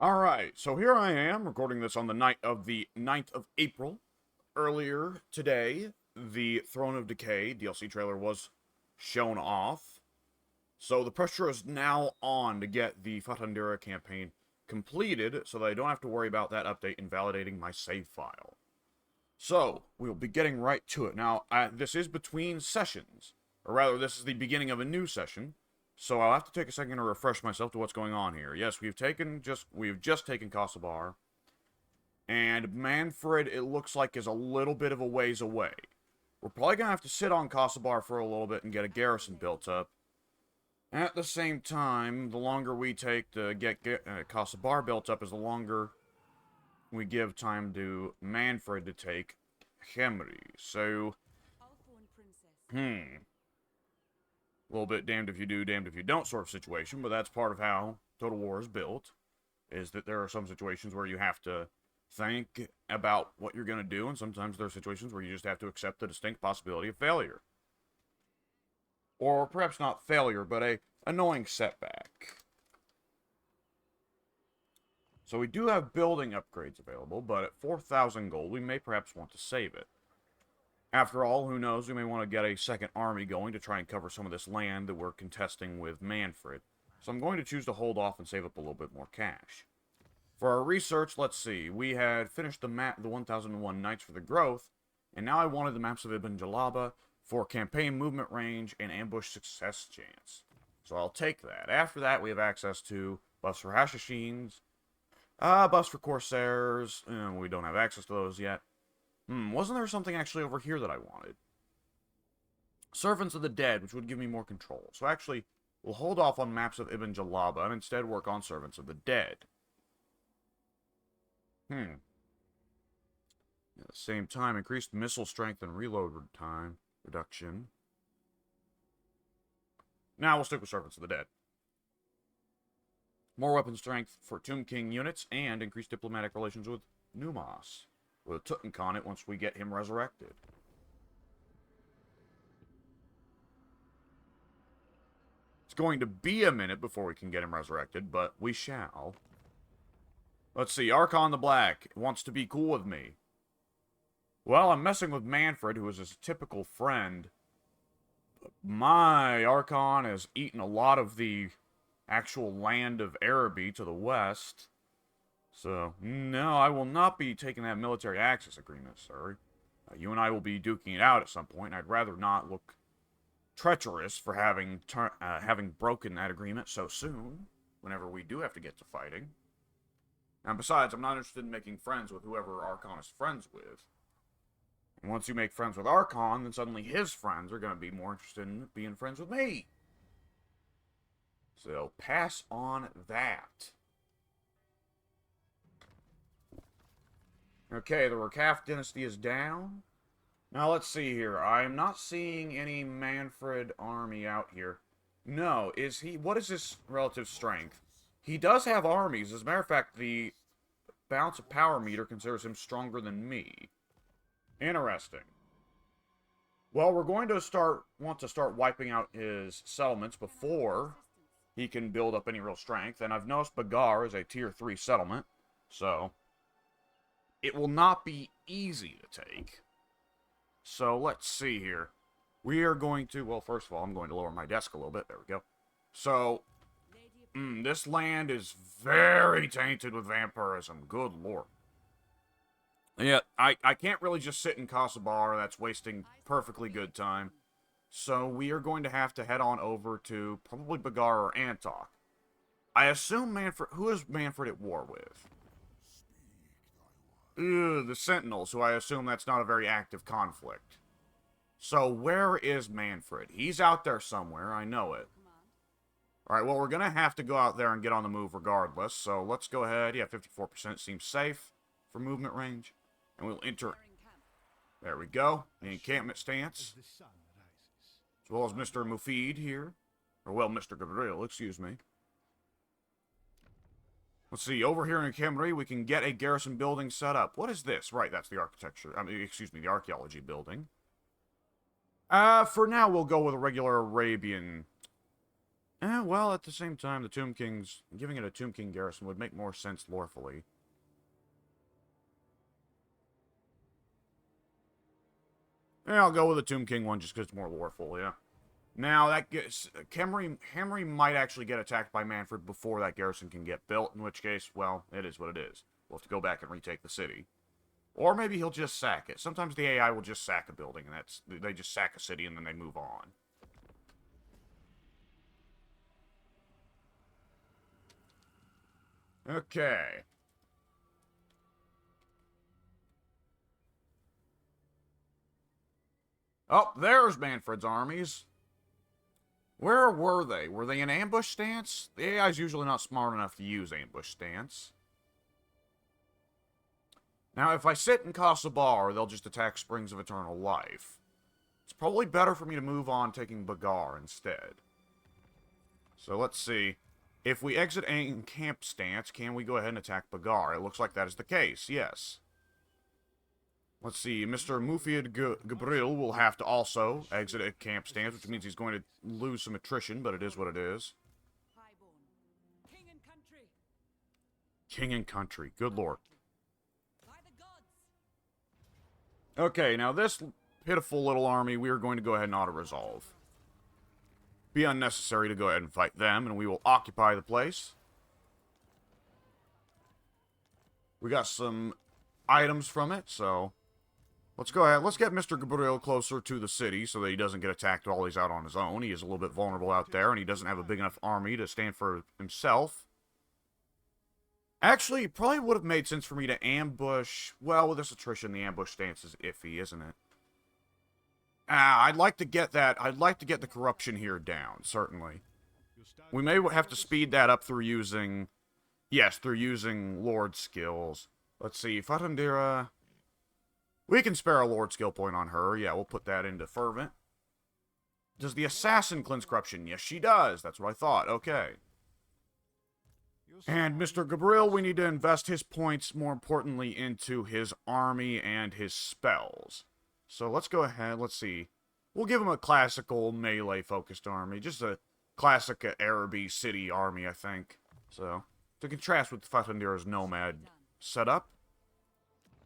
Alright, so here I am, recording this on the night of the 9th of April. Earlier today, the Throne of Decay DLC trailer was shown off. So the pressure is now on to get the Fatandira campaign completed, so that I don't have to worry about that update invalidating my save file. So, we'll be getting right to it. Now, this is between sessions, or rather, this is the beginning of a new session. So I'll have to take a second to refresh myself to what's going on here. Yes, we've just taken Kosovar, and Mannfred, it looks like, is a little bit of a ways away. We're probably gonna have to sit on Kosovar for a little bit and get a garrison built up. At the same time, the longer we take to get Kosovar built up, is the longer we give time to Mannfred to take Hemri. So, a little bit damned if you do, damned if you don't sort of situation, but that's part of how Total War is built, is that there are some situations where you have to think about what you're going to do, and sometimes there are situations where you just have to accept the distinct possibility of failure. Or perhaps not failure, but a annoying setback. So we do have building upgrades available, but at 4,000 gold, we may perhaps want to save it. After all, who knows, we may want to get a second army going to try and cover some of this land that we're contesting with Mannfred. So I'm going to choose to hold off and save up a little bit more cash. For our research, let's see, we had finished the 1001 Knights for the Growth, and now I wanted the maps of Ibn Jalaba for campaign movement range and ambush success chance. So I'll take that. After that, we have access to buffs for Hashashins, buffs for Corsairs, we don't have access to those yet. Wasn't there something actually over here that I wanted? Servants of the Dead, which would give me more control. So actually, we'll hold off on maps of Ibn Jalaba and instead work on Servants of the Dead. At the same time, increased missile strength and reload time reduction. Now we'll stick with Servants of the Dead. More weapon strength for Tomb King units and increased diplomatic relations with Numas. With Tutankhamun once we get him resurrected. It's going to be a minute before we can get him resurrected, but we shall. Let's see, Archon the Black wants to be cool with me. Well, I'm messing with Mannfred, who is his typical friend. But my Archon has eaten a lot of the actual land of Araby to the west. So, no, I will not be taking that military access agreement, sir. You and I will be duking it out at some point, and I'd rather not look treacherous for having broken that agreement so soon, whenever we do have to get to fighting. And besides, I'm not interested in making friends with whoever Archon is friends with. And once you make friends with Archon, then suddenly his friends are going to be more interested in being friends with me. So, pass on that. Okay, the Rakaf dynasty is down. Now, let's see here. I'm not seeing any Mannfred army out here. No, is he... What is his relative strength? He does have armies. As a matter of fact, the balance of power meter considers him stronger than me. Interesting. Well, we're going to want to start wiping out his settlements before he can build up any real strength. And I've noticed Bagar is a tier 3 settlement, so it will not be easy to take. So, let's see here. We are going to... Well, first of all, I'm going to lower my desk a little bit. There we go. So, this land is very tainted with vampirism. Good lord. Yeah, I can't really just sit in Kosovar. That's wasting perfectly good time. So, we are going to have to head on over to probably Bagar or Antok. I assume Mannfred... Who is Mannfred at war with? The Sentinels, who I assume that's not a very active conflict. So, where is Mannfred? He's out there somewhere, I know it. Alright, well, we're going to have to go out there and get on the move regardless, so let's go ahead. Yeah, 54% seems safe for movement range. And we'll enter... There we go. The encampment stance. As well as Mr. Mufid here. Or, well, Mr. Gabriel, excuse me. Let's see, over here in Camry, we can get a garrison building set up. What is this? Right, that's the architecture. The archaeology building. For now, we'll go with a regular Arabian Well, at the same time, the Tomb King's... Giving it a Tomb King garrison would make more sense lorefully. Yeah, I'll go with the Tomb King one just because it's more loreful, yeah. Now, that gets... Henry might actually get attacked by Mannfred before that garrison can get built, in which case, well, it is what it is. We'll have to go back and retake the city. Or maybe he'll just sack it. Sometimes the AI will just sack a building, and that's... They just sack a city, and then they move on. Okay. Oh, there's Mannfred's armies. Where were they? Were they in ambush stance? The AI's usually not smart enough to use ambush stance. Now, if I sit in Kasabar, they'll just attack Springs of Eternal Life. It's probably better for me to move on taking Bagar instead. So let's see. If we exit in camp stance, can we go ahead and attack Bagar? It looks like that is the case, yes. Let's see, Mr. Mufid Gabriel will have to also exit a camp stance, which means he's going to lose some attrition, but it is what it is. King and country. King and country, good lord. By the gods. Okay, now this pitiful little army, we are going to go ahead and auto-resolve. Be unnecessary to go ahead and fight them, and we will occupy the place. We got some items from it, so... Let's go ahead. Let's get Mr. Gabriel closer to the city so that he doesn't get attacked while he's out on his own. He is a little bit vulnerable out there, and he doesn't have a big enough army to stand for himself. Actually, it probably would have made sense for me to ambush... Well, with this attrition, the ambush stance is iffy, isn't it? I'd like to get that... I'd like to get the corruption here down, certainly. We may have to speed that up through using... Yes, through using Lord skills. Let's see, Fatandira... We can spare a Lord skill point on her. Yeah, we'll put that into Fervent. Does the Assassin cleanse corruption? Yes, she does. That's what I thought. Okay. And Mr. Gabriel, we need to invest his points, more importantly, into his army and his spells. So let's go ahead. Let's see. We'll give him a classical melee-focused army. Just a classic Araby city army, I think. So, to contrast with Fatandira's nomad setup.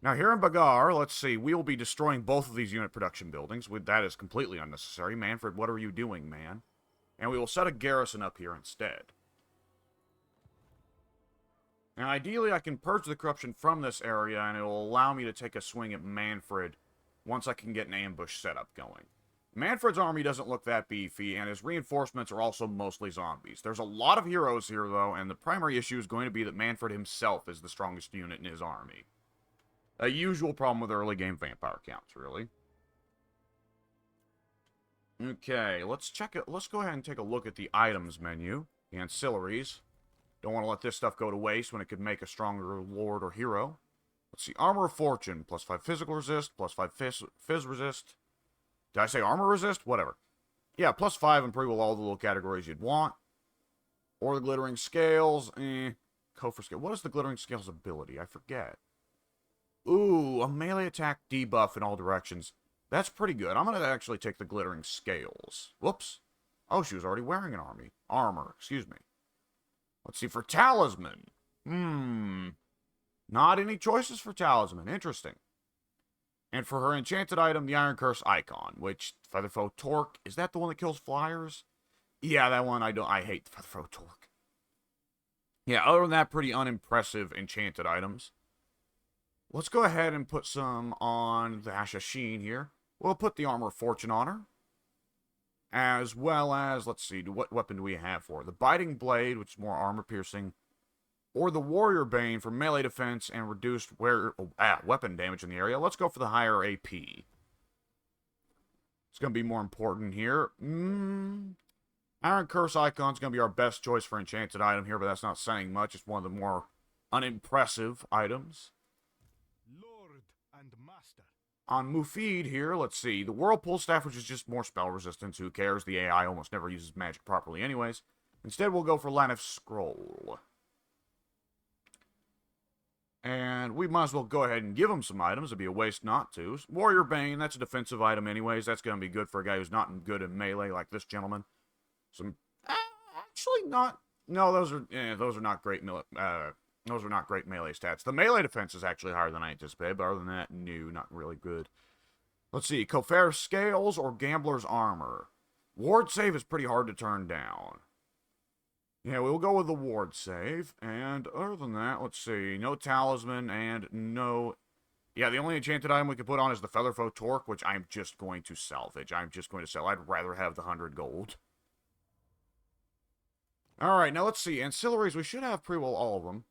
Now, here in Bagar, let's see, we will be destroying both of these unit production buildings. That is completely unnecessary. Mannfred, what are you doing, man? And we will set a garrison up here instead. Now, ideally, I can purge the corruption from this area, and it will allow me to take a swing at Mannfred once I can get an ambush setup going. Mannfred's army doesn't look that beefy, and his reinforcements are also mostly zombies. There's a lot of heroes here, though, and the primary issue is going to be that Mannfred himself is the strongest unit in his army. A usual problem with early game vampire counts, really. Okay, let's check it. Let's go ahead and take a look at the items menu, the ancillaries. Don't want to let this stuff go to waste when it could make a stronger lord or hero. Let's see, Armor of Fortune, plus 5 physical resist, plus 5 phys resist. Did I say armor resist? Whatever. Yeah, plus 5 and pretty well all the little categories you'd want. Or the Glittering Scales, Kofar Scale. What is the Glittering Scales ability? I forget. Ooh, a melee attack debuff in all directions. That's pretty good. I'm going to actually take the Glittering Scales. Whoops. Oh, she was already wearing an armor. Excuse me. Let's see, for Talisman. Not any choices for Talisman. Interesting. And for her enchanted item, the Iron Curse Icon, which, Featherfoe Torque, is that the one that kills flyers? Yeah, that one, I hate the Featherfoe Torque. Yeah, other than that, pretty unimpressive enchanted items. Let's go ahead and put some on the Ashashin here. We'll put the Armor of Fortune on her. As well as, let's see, what weapon do we have for her? The Biting Blade, which is more armor piercing. Or the Warrior Bane for melee defense and reduced weapon damage in the area. Let's go for the higher AP. It's going to be more important here. Iron Curse Icon is going to be our best choice for enchanted item here, but that's not saying much. It's one of the more unimpressive items. Lord and Master. On Mufid here, let's see. The Whirlpool Staff, which is just more spell resistance. Who cares? The AI almost never uses magic properly anyways. Instead, we'll go for Lanif Scroll. And we might as well go ahead and give him some items. It'd be a waste not to. Warrior Bane, that's a defensive item anyways. That's going to be good for a guy who's not good in melee like this gentleman. actually not. No, those are not great those are not great melee stats. The melee defense is actually higher than I anticipated, but other than that, no, not really good. Let's see, Kofair Scales or Gambler's Armor. Ward save is pretty hard to turn down. Yeah, we'll go with the ward save. And other than that, let's see, no Talisman and no... Yeah, the only enchanted item we can put on is the Featherfoe Torque, which I'm just going to salvage. I'm just going to sell. I'd rather have the 100 gold. Alright, now let's see. Ancillaries, we should have pretty well all of them.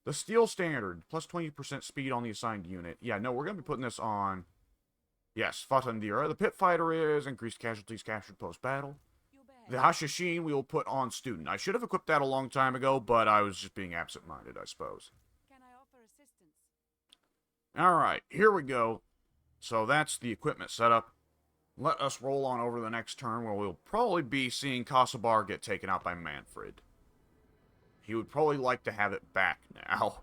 The Steel Standard, plus 20% speed on the assigned unit. Yeah, no, we're going to be putting this on... Yes, Fatandira. The Pit Fighter is increased casualties captured post-battle. The Hashashin we will put on Student. I should have equipped that a long time ago, but I was just being absent-minded, I suppose. Can I offer assistance? Alright, here we go. So that's the equipment setup. Let us roll on over the next turn where we'll probably be seeing Kasabar get taken out by Mannfred. He would probably like to have it back now.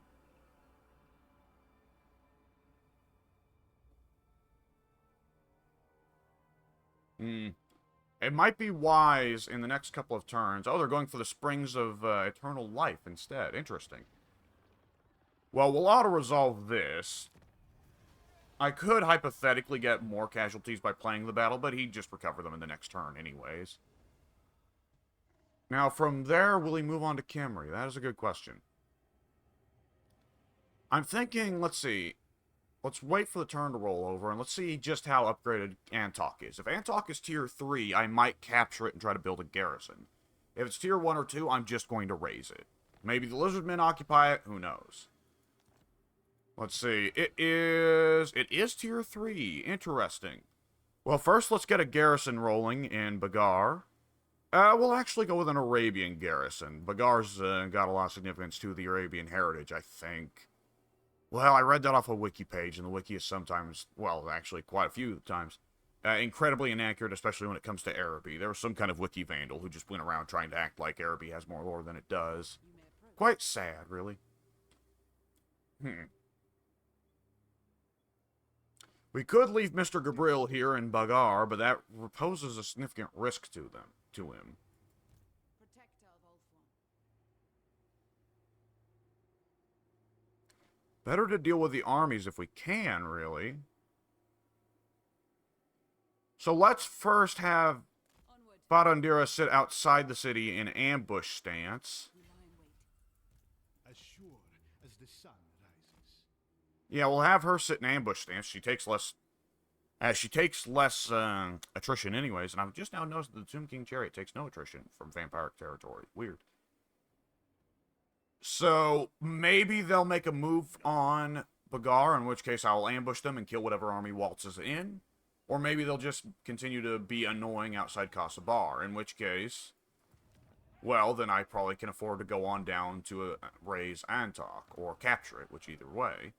It might be wise in the next couple of turns. Oh, they're going for the Springs of Eternal Life instead. Interesting. Well, we'll auto-resolve this. I could hypothetically get more casualties by playing the battle, but he'd just recover them in the next turn anyways. Now, from there, will he move on to Khemri? That is a good question. I'm thinking, let's see. Let's wait for the turn to roll over, and let's see just how upgraded Antok is. If Antok is tier 3, I might capture it and try to build a garrison. If it's tier 1 or 2, I'm just going to raise it. Maybe the Lizardmen occupy it, who knows. Let's see, it is tier 3, interesting. Well, first let's get a garrison rolling in Bagar. We'll actually go with an Arabian garrison. Bagar's got a lot of significance to the Arabian heritage, I think. Well, I read that off a wiki page, and the wiki is sometimes, well, actually quite a few times, incredibly inaccurate, especially when it comes to Araby. There was some kind of wiki vandal who just went around trying to act like Araby has more lore than it does. Quite sad, really. We could leave Mr. Gabriel here in Bagar, but that poses a significant risk to him. Protect our Voltron. Better to deal with the armies if we can, really. So let's first have Onward. Farandira sit outside the city in ambush stance. We lie in wait. As sure as the sun rises. Yeah, we'll have her sit in ambush stance. She takes less attrition anyways, and I've just now noticed that the Tomb King Chariot takes no attrition from vampiric territory. Weird. So, maybe they'll make a move on Bagar, in which case I'll ambush them and kill whatever army waltzes in. Or maybe they'll just continue to be annoying outside Kasabar, in which case, well, then I probably can afford to go on down to raise Antok, or capture it, which either way.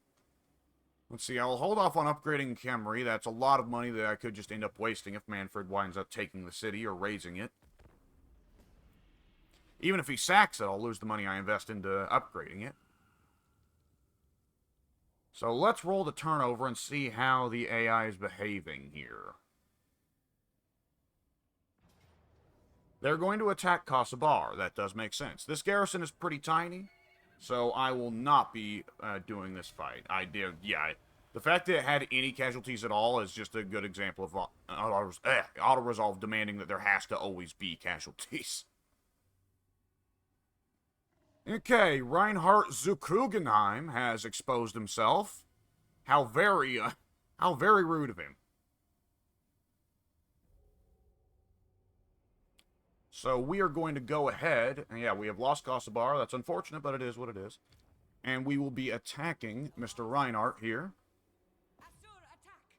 Let's see, I'll hold off on upgrading Khemri. That's a lot of money that I could just end up wasting if Mannfred winds up taking the city or raising it. Even if he sacks it, I'll lose the money I invest into upgrading it. So let's roll the turnover and see how the AI is behaving here. They're going to attack Kasabar. That does make sense. This garrison is pretty tiny, so I will not be doing this fight. The fact that it had any casualties at all is just a good example of auto-resolve demanding that there has to always be casualties. Okay, Reinhard Zukrugenheim has exposed himself. How very rude of him. So we are going to go ahead, and yeah, we have lost Kasabar. That's unfortunate, but it is what it is. And we will be attacking Mr. Reinhardt here.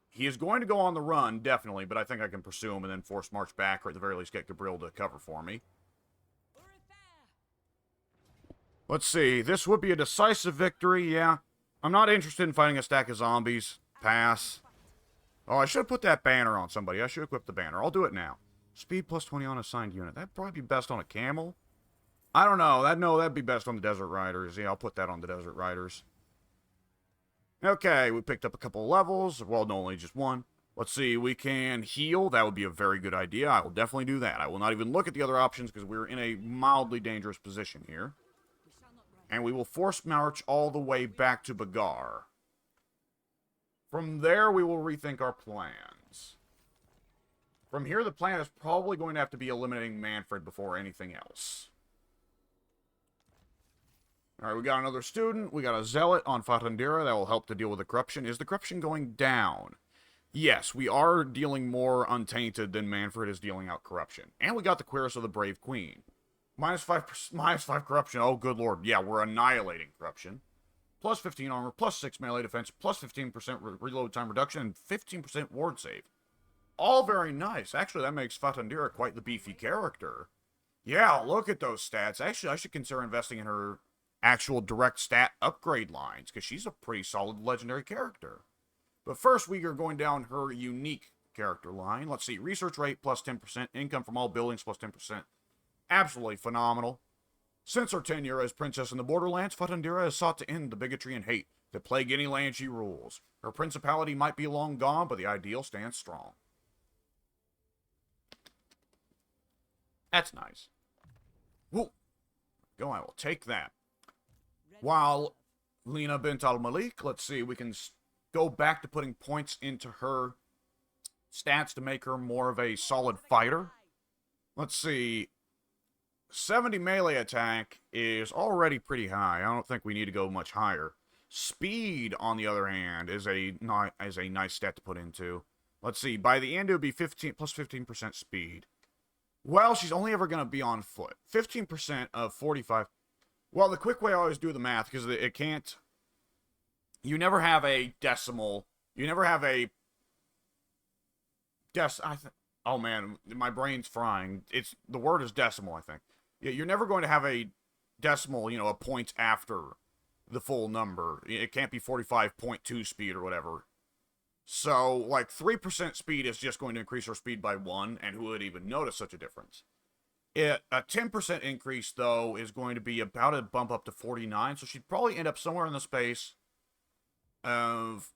He is going to go on the run, definitely, but I think I can pursue him and then force march back, or at the very least get Gabriel to cover for me. Let's see, this would be a decisive victory, yeah. I'm not interested in fighting a stack of zombies. Pass. Oh, I should have put that banner on somebody. I should equip the banner. I'll do it now. Speed plus 20 on assigned unit. That'd probably be best on a camel. I don't know. That'd be best on the Desert Riders. Yeah, I'll put that on the Desert Riders. Okay, we picked up a couple of levels. Well, no, only just one. Let's see, we can heal. That would be a very good idea. I will definitely do that. I will not even look at the other options because we're in a mildly dangerous position here. We shall not run. And we will force march all the way back to Bagar. From there, we will rethink our plans. From here, the plan is probably going to have to be eliminating Mannfred before anything else. Alright, we got another student. We got a zealot on Fatandira that will help to deal with the corruption. Is the corruption going down? Yes, we are dealing more untainted than Mannfred is dealing out corruption. And we got the Cuirass of the Brave Queen. -5 corruption. Oh, good lord. Yeah, we're annihilating corruption. Plus 15 armor, plus 6 melee defense, plus 15% reload time reduction, and 15% ward save. All very nice. Actually, that makes Fatandira quite the beefy character. Yeah, look at those stats. Actually, I should consider investing in her actual direct stat upgrade lines, because she's a pretty solid legendary character. But first, we are going down her unique character line. Let's see. Research rate plus 10%. Income from all buildings plus 10%. Absolutely phenomenal. Since her tenure as princess in the borderlands, Fatandira has sought to end the bigotry and hate that plague any land she rules. Her principality might be long gone, but the ideal stands strong. That's nice. Whoa. Go, I will take that. While Lena bint al-Malik, let's see, we can go back to putting points into her stats to make her more of a solid fighter. Let's see. 70 melee attack is already pretty high. I don't think we need to go much higher. Speed, on the other hand, is a nice stat to put into. Let's see. By the end, it would be 15% speed. Well, she's only ever going to be on foot. 15% of 45. Well, the quick way I always do the math, because it can't... You never have a decimal. You never have a... Oh, man, my brain's frying. The word is decimal, I think. Yeah, you're never going to have a decimal, you know, a point after the full number. It can't be 45.2 speed or whatever. So, like, 3% speed is just going to increase her speed by 1, and who would even notice such a difference? A 10% increase, though, is going to be about a bump up to 49, so she'd probably end up somewhere in the space of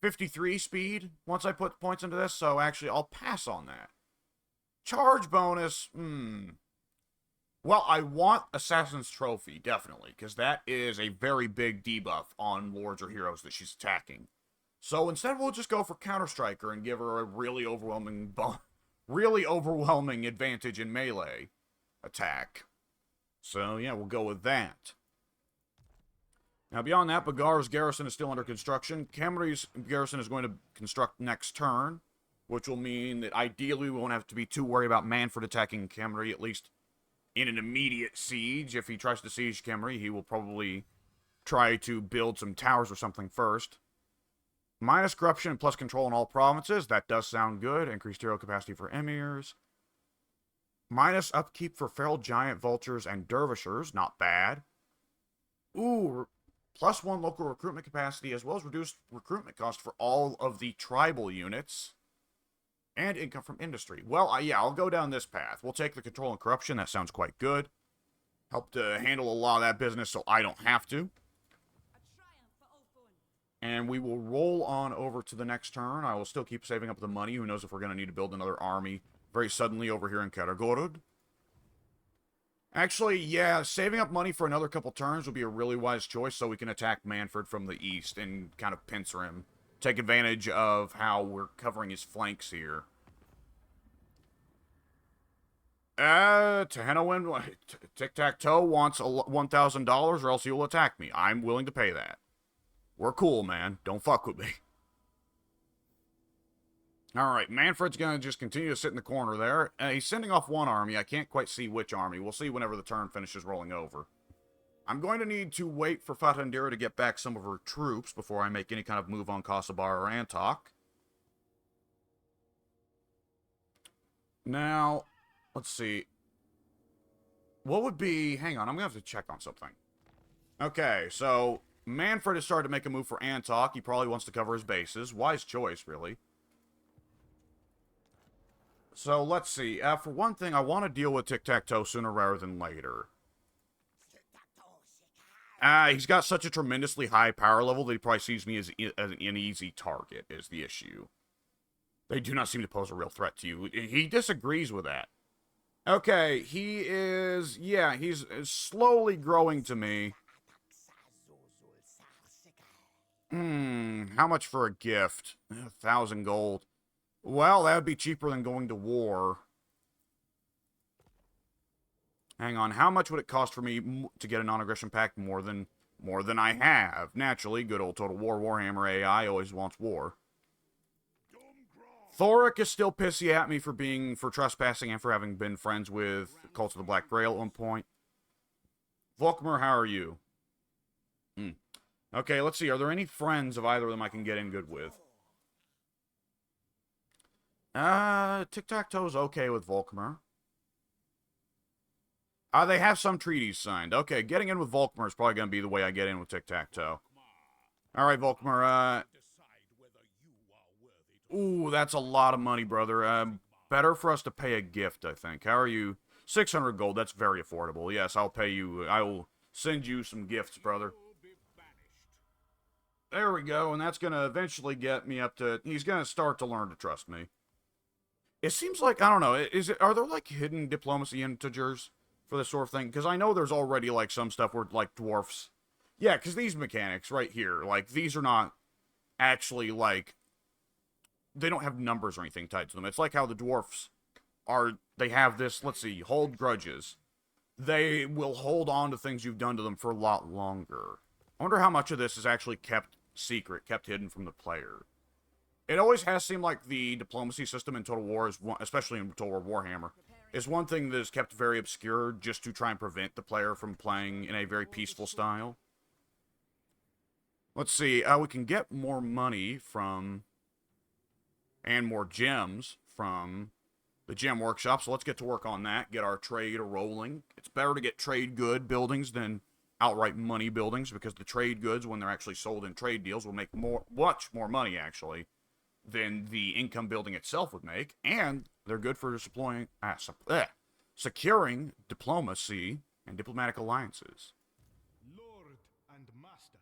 53 speed once I put points into this, so actually I'll pass on that. Charge bonus, Well, I want Assassin's Trophy, definitely, because that is a very big debuff on lords or heroes that she's attacking. So instead, we'll just go for Counter-Striker and give her a really overwhelming advantage in melee attack. So, yeah, we'll go with that. Now, beyond that, Bagar's garrison is still under construction. Camry's garrison is going to construct next turn, which will mean that ideally we won't have to be too worried about Mannfred attacking Camry, at least in an immediate siege. If he tries to siege Camry, he will probably try to build some towers or something first. Minus corruption and plus control in all provinces. That does sound good. Increased hero capacity for emirs. Minus upkeep for feral giant vultures and dervishers. Not bad. Ooh, plus 1 local recruitment capacity, as well as reduced recruitment cost for all of the tribal units. And income from industry. Well, yeah, I'll go down this path. We'll take the control and corruption. That sounds quite good. Help to handle a lot of that business so I don't have to. And we will roll on over to the next turn. I will still keep saving up the money. Who knows if we're going to need to build another army very suddenly over here in Karagorod. Actually, yeah, saving up money for another couple turns would be a really wise choice so we can attack Mannfred from the east and kind of pincer him. Take advantage of how we're covering his flanks here. Tehena win. Tic-Tac-Toe wants $1,000 or else he will attack me. I'm willing to pay that. We're cool, man. Don't fuck with me. Alright, Mannfred's going to just continue to sit in the corner there. He's sending off one army. I can't quite see which army. We'll see whenever the turn finishes rolling over. I'm going to need to wait for Fatandira to get back some of her troops before I make any kind of move on Kosobar or Antok. Now, let's see. What would be... Hang on, I'm going to have to check on something. Okay, so Mannfred has started to make a move for Antok. He probably wants to cover his bases. Wise choice, really. So, let's see. For one thing, I want to deal with Tic-Tac-Toe sooner rather than later. He's got such a tremendously high power level that he probably sees me as an easy target, is the issue. They do not seem to pose a real threat to you. He disagrees with that. Okay, he's slowly growing to me. How much for a gift? 1,000 gold. Well, that would be cheaper than going to war. Hang on, how much would it cost for me to get a non-aggression pact? More than I have. Naturally, good old Total War Warhammer AI always wants war. Thoric is still pissy at me for trespassing and for having been friends with Cult of the Black Grail at one point. Volkmer, how are you? Okay, let's see. Are there any friends of either of them I can get in good with? Tic-Tac-Toe's okay with Volkmer. They have some treaties signed. Okay, getting in with Volkmer is probably going to be the way I get in with Tic-Tac-Toe. Alright, Volkmer, ooh, that's a lot of money, brother. Better for us to pay a gift, I think. How are you? 600 gold, that's very affordable. Yes, I'll pay you. I will send you some gifts, brother. There we go, and that's going to eventually get me up to... He's going to start to learn to trust me. It seems like, I don't know, are there, like, hidden diplomacy integers for this sort of thing? Because I know there's already, like, some stuff where, like, dwarfs... Yeah, because these mechanics right here, like, these are not actually, like... They don't have numbers or anything tied to them. It's like how the dwarfs are... They have this, let's see, hold grudges. They will hold on to things you've done to them for a lot longer. I wonder how much of this is actually kept secret, kept hidden from the player. It always has seemed like the diplomacy system in Total War, especially in Total War Warhammer, is one thing that is kept very obscure just to try and prevent the player from playing in a very peaceful style. Let's see, we can get more money from... and more gems from the gem workshop, so let's get to work on that, get our trade rolling. It's better to get trade good buildings than outright money buildings, because the trade goods, when they're actually sold in trade deals, will make much more money, actually, than the income building itself would make, and they're good for securing diplomacy and diplomatic alliances. Lord and master.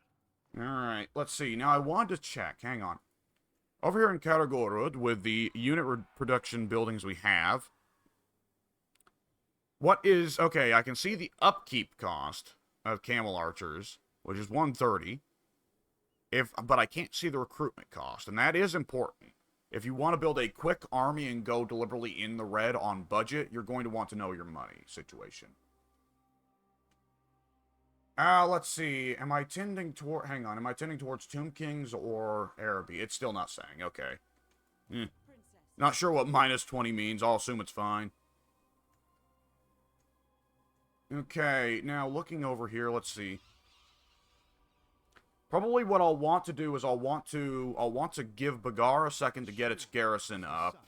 Alright, let's see. Now, I wanted to check. Hang on. Over here in Karagorod, with the unit production buildings we have, okay, I can see the upkeep cost of camel archers, which is 130, but I can't see the recruitment cost, and that is important. If you want to build a quick army and go deliberately in the red on budget, you're going to want to know your money situation. Let's see. Am I tending toward... Hang on. Am I tending towards Tomb Kings or Araby? It's still not saying. Okay. Not sure what minus 20 means. I'll assume it's fine. Okay. Now, looking over here, let's see. Probably what I'll want to do is I'll want to give Bagar a second to get its garrison up.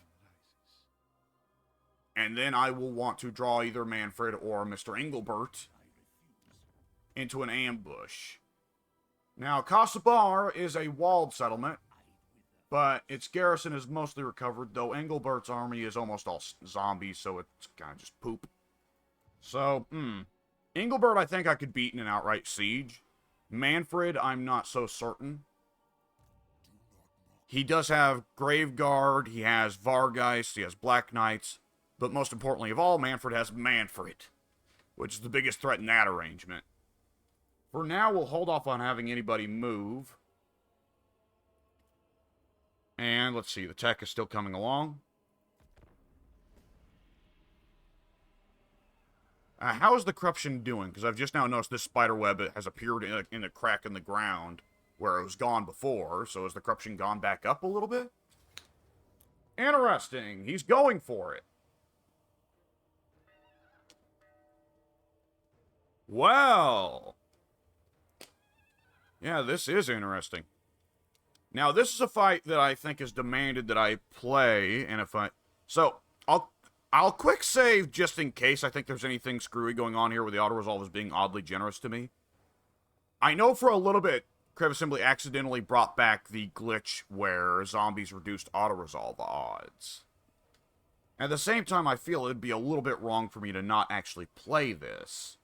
And then I will want to draw either Mannfred or Mr. Engelbert into an ambush. Now, Kasabar is a walled settlement, but its garrison is mostly recovered, though Engelbert's army is almost all zombies, so it's kind of just poop. So, Engelbert, I think I could beat in an outright siege. Mannfred, I'm not so certain. He does have Graveguard, he has Vargeist, he has Black Knights, but most importantly of all, Mannfred has Mannfred, which is the biggest threat in that arrangement. For now, we'll hold off on having anybody move. And let's see, the tech is still coming along. How is the corruption doing? Because I've just now noticed this spider web has appeared in a crack in the ground where it was gone before. So has the corruption gone back up a little bit? Interesting. He's going for it. Well... yeah, this is interesting. Now, this is a fight that I think is demanded that I play, and if I... So, I'll quick save just in case I think there's anything screwy going on here where the auto-resolve is being oddly generous to me. I know for a little bit, Crev Assembly accidentally brought back the glitch where zombies reduced auto-resolve odds. At the same time, I feel it'd be a little bit wrong for me to not actually play this.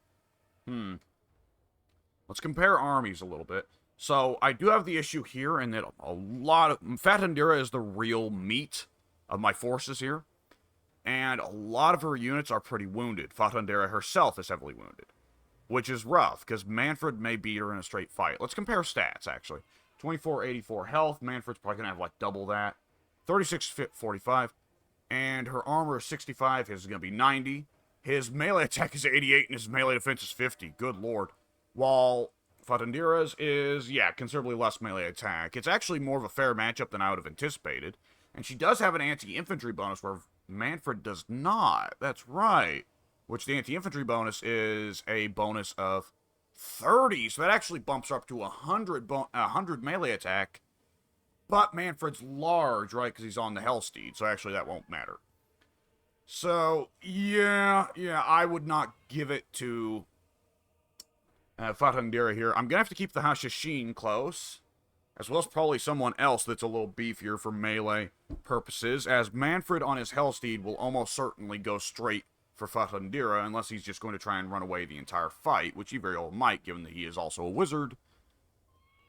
Let's compare armies a little bit. So, I do have the issue here in that a lot of... Fatandira is the real meat of my forces here. And a lot of her units are pretty wounded. Fatandira herself is heavily wounded. Which is rough, because Mannfred may beat her in a straight fight. Let's compare stats, actually. 24, 84 health. Mannfred's probably going to have, like, double that. 36, 45. And her armor is 65. His is going to be 90. His melee attack is 88, and his melee defense is 50. Good lord. While Fatandira's is, yeah, considerably less melee attack. It's actually more of a fair matchup than I would have anticipated. And she does have an anti-infantry bonus where Mannfred does not. That's right. Which the anti-infantry bonus is a bonus of 30. So that actually bumps her up to 100 melee attack. But Mannfred's large, right? Because he's on the Hellsteed. So actually that won't matter. So, yeah, I would not give it to Fatandira here. I'm going to have to keep the Hashashin close, as well as probably someone else that's a little beefier for melee purposes, as Mannfred on his Hellsteed will almost certainly go straight for Fatandira, unless he's just going to try and run away the entire fight, which he very well might, given that he is also a wizard.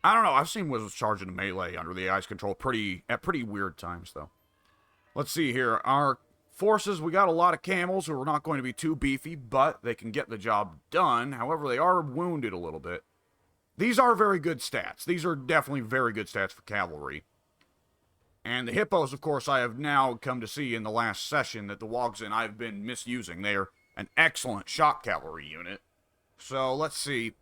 I don't know, I've seen wizards charge into melee under the AI's control at pretty weird times, though. Let's see here. Our forces, we got a lot of camels who are not going to be too beefy, but they can get the job done. However, they are wounded a little bit. These are very good stats. These are definitely very good stats for cavalry. And the hippos, of course, I have now come to see in the last session that the Wogzen I've been misusing. They are an excellent shock cavalry unit. So, let's see.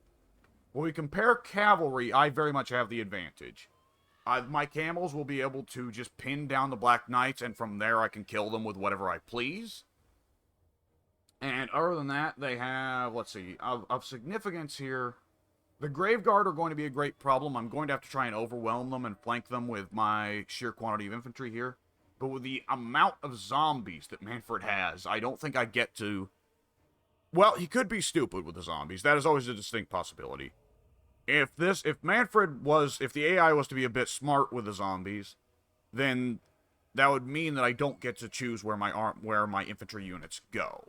When we compare cavalry, I very much have the advantage. My camels will be able to just pin down the Black Knights, and from there I can kill them with whatever I please. And other than that, they have, let's see, of significance here, the Grave Guard are going to be a great problem. I'm going to have to try and overwhelm them and flank them with my sheer quantity of infantry here. But with the amount of zombies that Mannfred has, I don't think I get to... Well, he could be stupid with the zombies. That is always a distinct possibility. If the AI was to be a bit smart with the zombies, then that would mean that I don't get to choose where my infantry units go.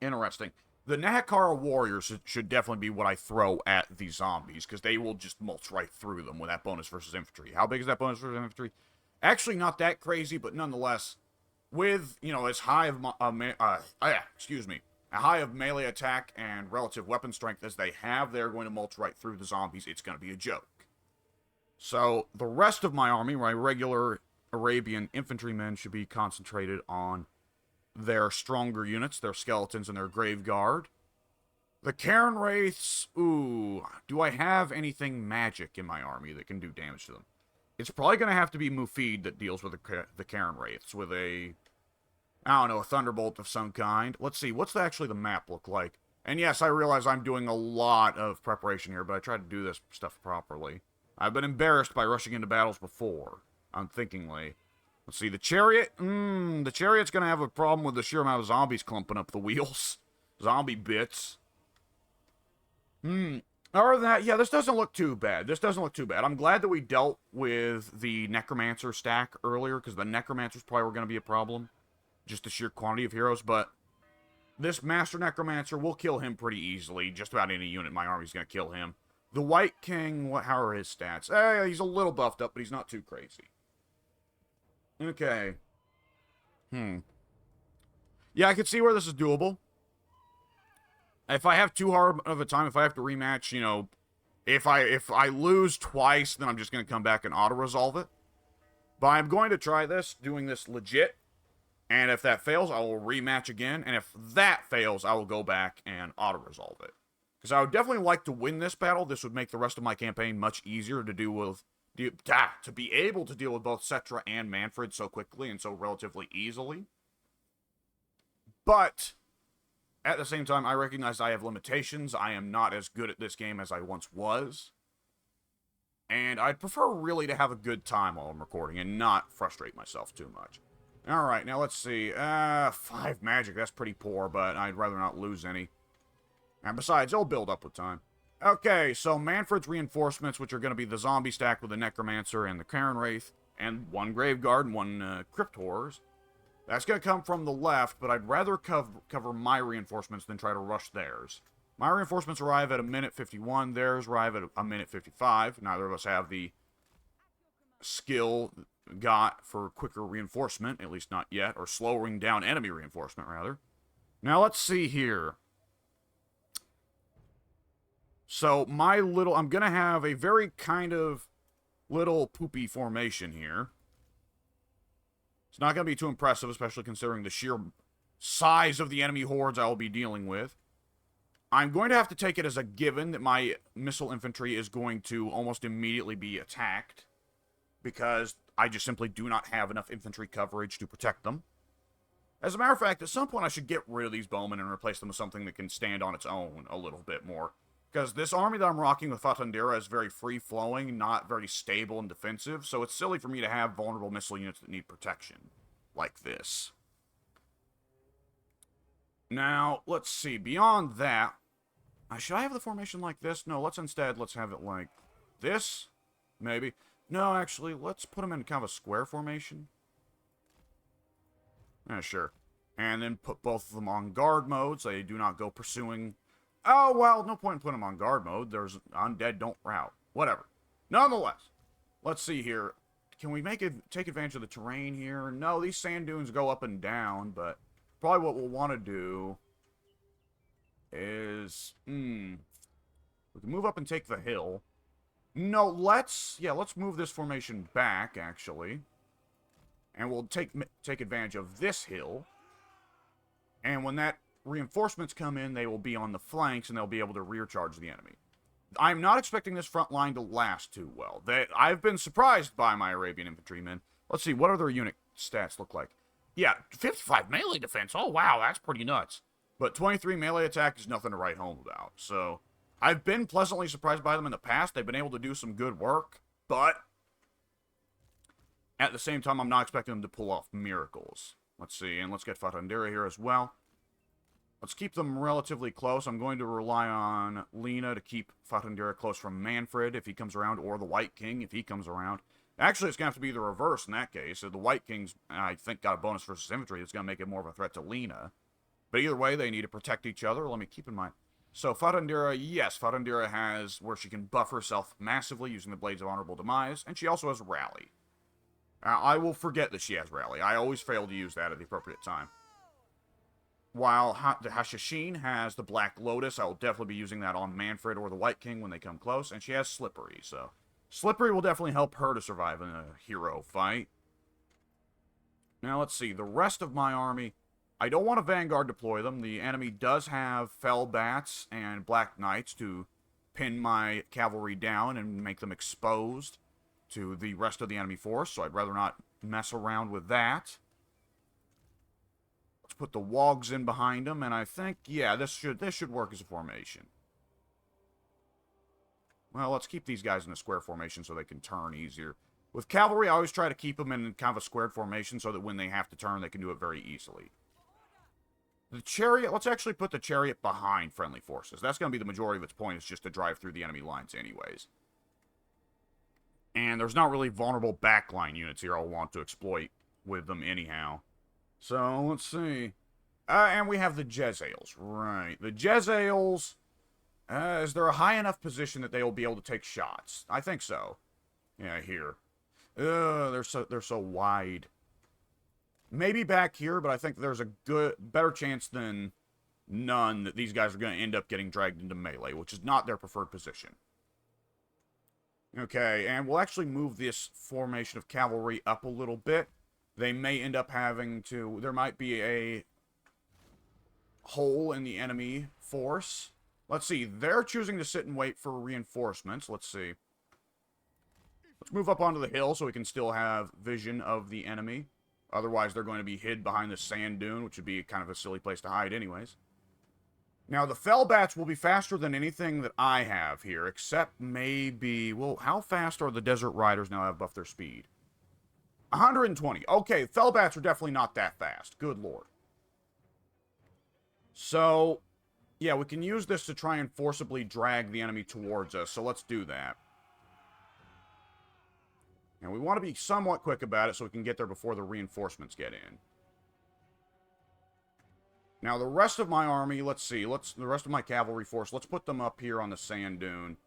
Interesting. The Nahakara warriors should definitely be what I throw at the zombies, because they will just mulch right through them with that bonus versus infantry. How big is that bonus versus infantry? Actually, not that crazy, but nonetheless, with, as high of a high of melee attack and relative weapon strength as they have, they're going to mulch right through the zombies. It's going to be a joke. So, the rest of my army, my regular Arabian infantrymen, should be concentrated on their stronger units, their skeletons, and their grave guard. The Cairn Wraiths, ooh, do I have anything magic in my army that can do damage to them? It's probably going to have to be Mufid that deals with the Cairn Wraiths with a thunderbolt of some kind. Let's see, what's actually the map look like? And yes, I realize I'm doing a lot of preparation here, but I try to do this stuff properly. I've been embarrassed by rushing into battles before, unthinkingly. Let's see, the chariot? The chariot's gonna have a problem with the sheer amount of zombies clumping up the wheels. Zombie bits. Other than that, yeah, this doesn't look too bad. I'm glad that we dealt with the Necromancer stack earlier, because the Necromancers probably were gonna be a problem. Just the sheer quantity of heroes, but this Master Necromancer will kill him pretty easily. Just about any unit in my army is going to kill him. The White King, how are his stats? He's a little buffed up, but he's not too crazy. Okay. Yeah, I can see where this is doable. If I have too hard of a time, if I have to rematch, if I lose twice, then I'm just going to come back and auto-resolve it. But I'm going to try this, doing this legit. And if that fails, I will rematch again. And if that fails, I will go back and auto-resolve it. Because I would definitely like to win this battle. This would make the rest of my campaign much easier to to be able to deal with both Cetra and Mannfred so quickly and so relatively easily. But at the same time, I recognize I have limitations. I am not as good at this game as I once was. And I'd prefer really to have a good time while I'm recording and not frustrate myself too much. Alright, now let's see. 5 magic, that's pretty poor, but I'd rather not lose any. And besides, it'll build up with time. Okay, so Mannfred's reinforcements, which are going to be the zombie stack with the Necromancer and the Cairn Wraith, and 1 Grave Guard and 1 Crypt Horrors. That's going to come from the left, but I'd rather cover my reinforcements than try to rush theirs. My reinforcements arrive at a minute 51. Theirs arrive at a minute 55. Neither of us have the skill got for quicker reinforcement, at least not yet, or slowing down enemy reinforcement, rather. Now, let's see here. So, I'm going to have a very kind of little poopy formation here. It's not going to be too impressive, especially considering the sheer size of the enemy hordes I will be dealing with. I'm going to have to take it as a given that my missile infantry is going to almost immediately be attacked, because I just simply do not have enough infantry coverage to protect them. As a matter of fact, at some point I should get rid of these bowmen and replace them with something that can stand on its own a little bit more. Because this army that I'm rocking with Fatandira is very free-flowing, not very stable and defensive, so it's silly for me to have vulnerable missile units that need protection, like this. Now, let's see, beyond that, should I have the formation like this? No, let's have it like this, maybe. No, actually, let's put them in kind of a square formation. Yeah, sure. And then put both of them on guard mode, so they do not go pursuing. Oh, well, no point in putting them on guard mode. There's undead don't rout. Whatever. Nonetheless, let's see here. Can we take advantage of the terrain here? No, these sand dunes go up and down, but probably what we'll want to do is, we can move up and take the hill. No, let's move this formation back, actually. And we'll take advantage of this hill. And when that reinforcements come in, they will be on the flanks, and they'll be able to rear charge the enemy. I'm not expecting this front line to last too well. I've been surprised by my Arabian infantrymen. Let's see, what other unit stats look like? Yeah, 55 melee defense. Oh, wow, that's pretty nuts. But 23 melee attack is nothing to write home about. So, I've been pleasantly surprised by them in the past. They've been able to do some good work, but at the same time, I'm not expecting them to pull off miracles. Let's see, and let's get Fatandira here as well. Let's keep them relatively close. I'm going to rely on Lena to keep Fatandira close from Mannfred if he comes around, or the White King if he comes around. Actually, it's going to have to be the reverse in that case. So the White King's, I think, got a bonus versus infantry that's going to make it more of a threat to Lena. But either way, they need to protect each other. Let me keep in mind. So Fatandira, yes, Fatandira has where she can buff herself massively using the Blades of Honorable Demise, and she also has Rally. I will forget that she has Rally. I always fail to use that at the appropriate time. While the Hashashin has the Black Lotus, I will definitely be using that on Mannfred or the White King when they come close, and she has Slippery, so Slippery will definitely help her to survive in a hero fight. Now, let's see. The rest of my army, I don't want to Vanguard deploy them. The enemy does have Fell Bats and Black Knights to pin my cavalry down and make them exposed to the rest of the enemy force, so I'd rather not mess around with that. Let's put the Wogs in behind them, and I think, yeah, this should work as a formation. Well, let's keep these guys in a square formation so they can turn easier. With cavalry, I always try to keep them in kind of a squared formation so that when they have to turn, they can do it very easily. The chariot, let's actually put the chariot behind friendly forces. That's going to be the majority of its point, is just to drive through the enemy lines anyways. And there's not really vulnerable backline units here I'll want to exploit with them anyhow. So, let's see. And we have the Jezzails. Right. The Jezzails, is there a high enough position that they will be able to take shots? I think so. Yeah, here. They're so wide. Maybe back here, but I think there's a better chance than none that these guys are going to end up getting dragged into melee, which is not their preferred position. Okay, and we'll actually move this formation of cavalry up a little bit. They may end up having to... There might be a hole in the enemy force. Let's see. They're choosing to sit and wait for reinforcements. Let's see. Let's move up onto the hill so we can still have vision of the enemy. Otherwise, they're going to be hid behind the sand dune, which would be kind of a silly place to hide anyways. Now, the Fell Bats will be faster than anything that I have here, except maybe... Well, how fast are the Desert Riders now that I've buffed their speed? 120. Okay, Fell Bats are definitely not that fast. Good lord. So, yeah, we can use this to try and forcibly drag the enemy towards us, so let's do that. And we want to be somewhat quick about it so we can get there before the reinforcements get in. Now, the rest of my army, let's see. The rest of my cavalry force, let's put them up here on the sand dune.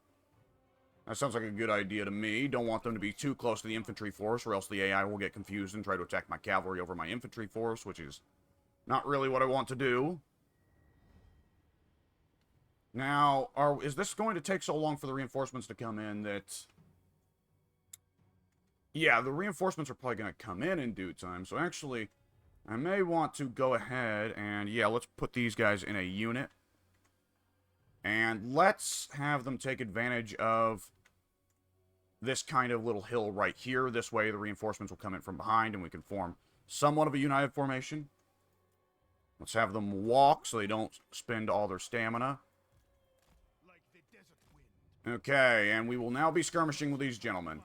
That sounds like a good idea to me. Don't want them to be too close to the infantry force, or else the AI will get confused and try to attack my cavalry over my infantry force, which is not really what I want to do. Now, is this going to take so long for the reinforcements to come in that... Yeah, the reinforcements are probably going to come in due time, so actually, I may want to go ahead and, yeah, let's put these guys in a unit. And let's have them take advantage of this kind of little hill right here. This way, the reinforcements will come in from behind, and we can form somewhat of a united formation. Let's have them walk so they don't spend all their stamina. Like the desert wind. Okay, and we will now be skirmishing with these gentlemen.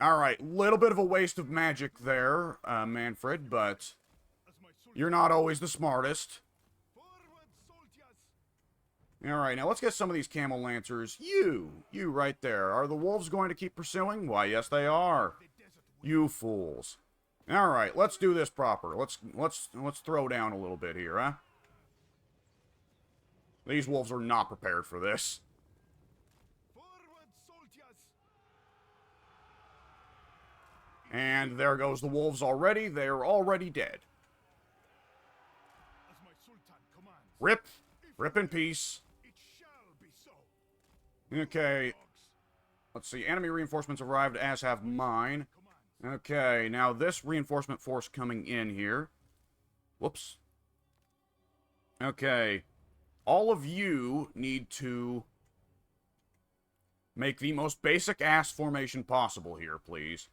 Alright, little bit of a waste of magic there, Mannfred, but As my soldiers you're not always the smartest. forward, soldiers. Alright, now let's get some of these camel lancers. You right there. Are the wolves going to keep pursuing? Why, yes they are. The desert wind. You fools. Alright, let's do this proper. Let's throw down a little bit here, huh? These wolves are not prepared for this. Forward, soldiers. And there goes the wolves already. They're already dead. As my sultan commands. Rip. Rip in peace. It shall be so. Okay. Dogs. Let's see. Enemy reinforcements arrived, as have mine. Commands. Okay, now this reinforcement force coming in here. Whoops. Okay. All of you need to make the most basic ass formation possible here, please.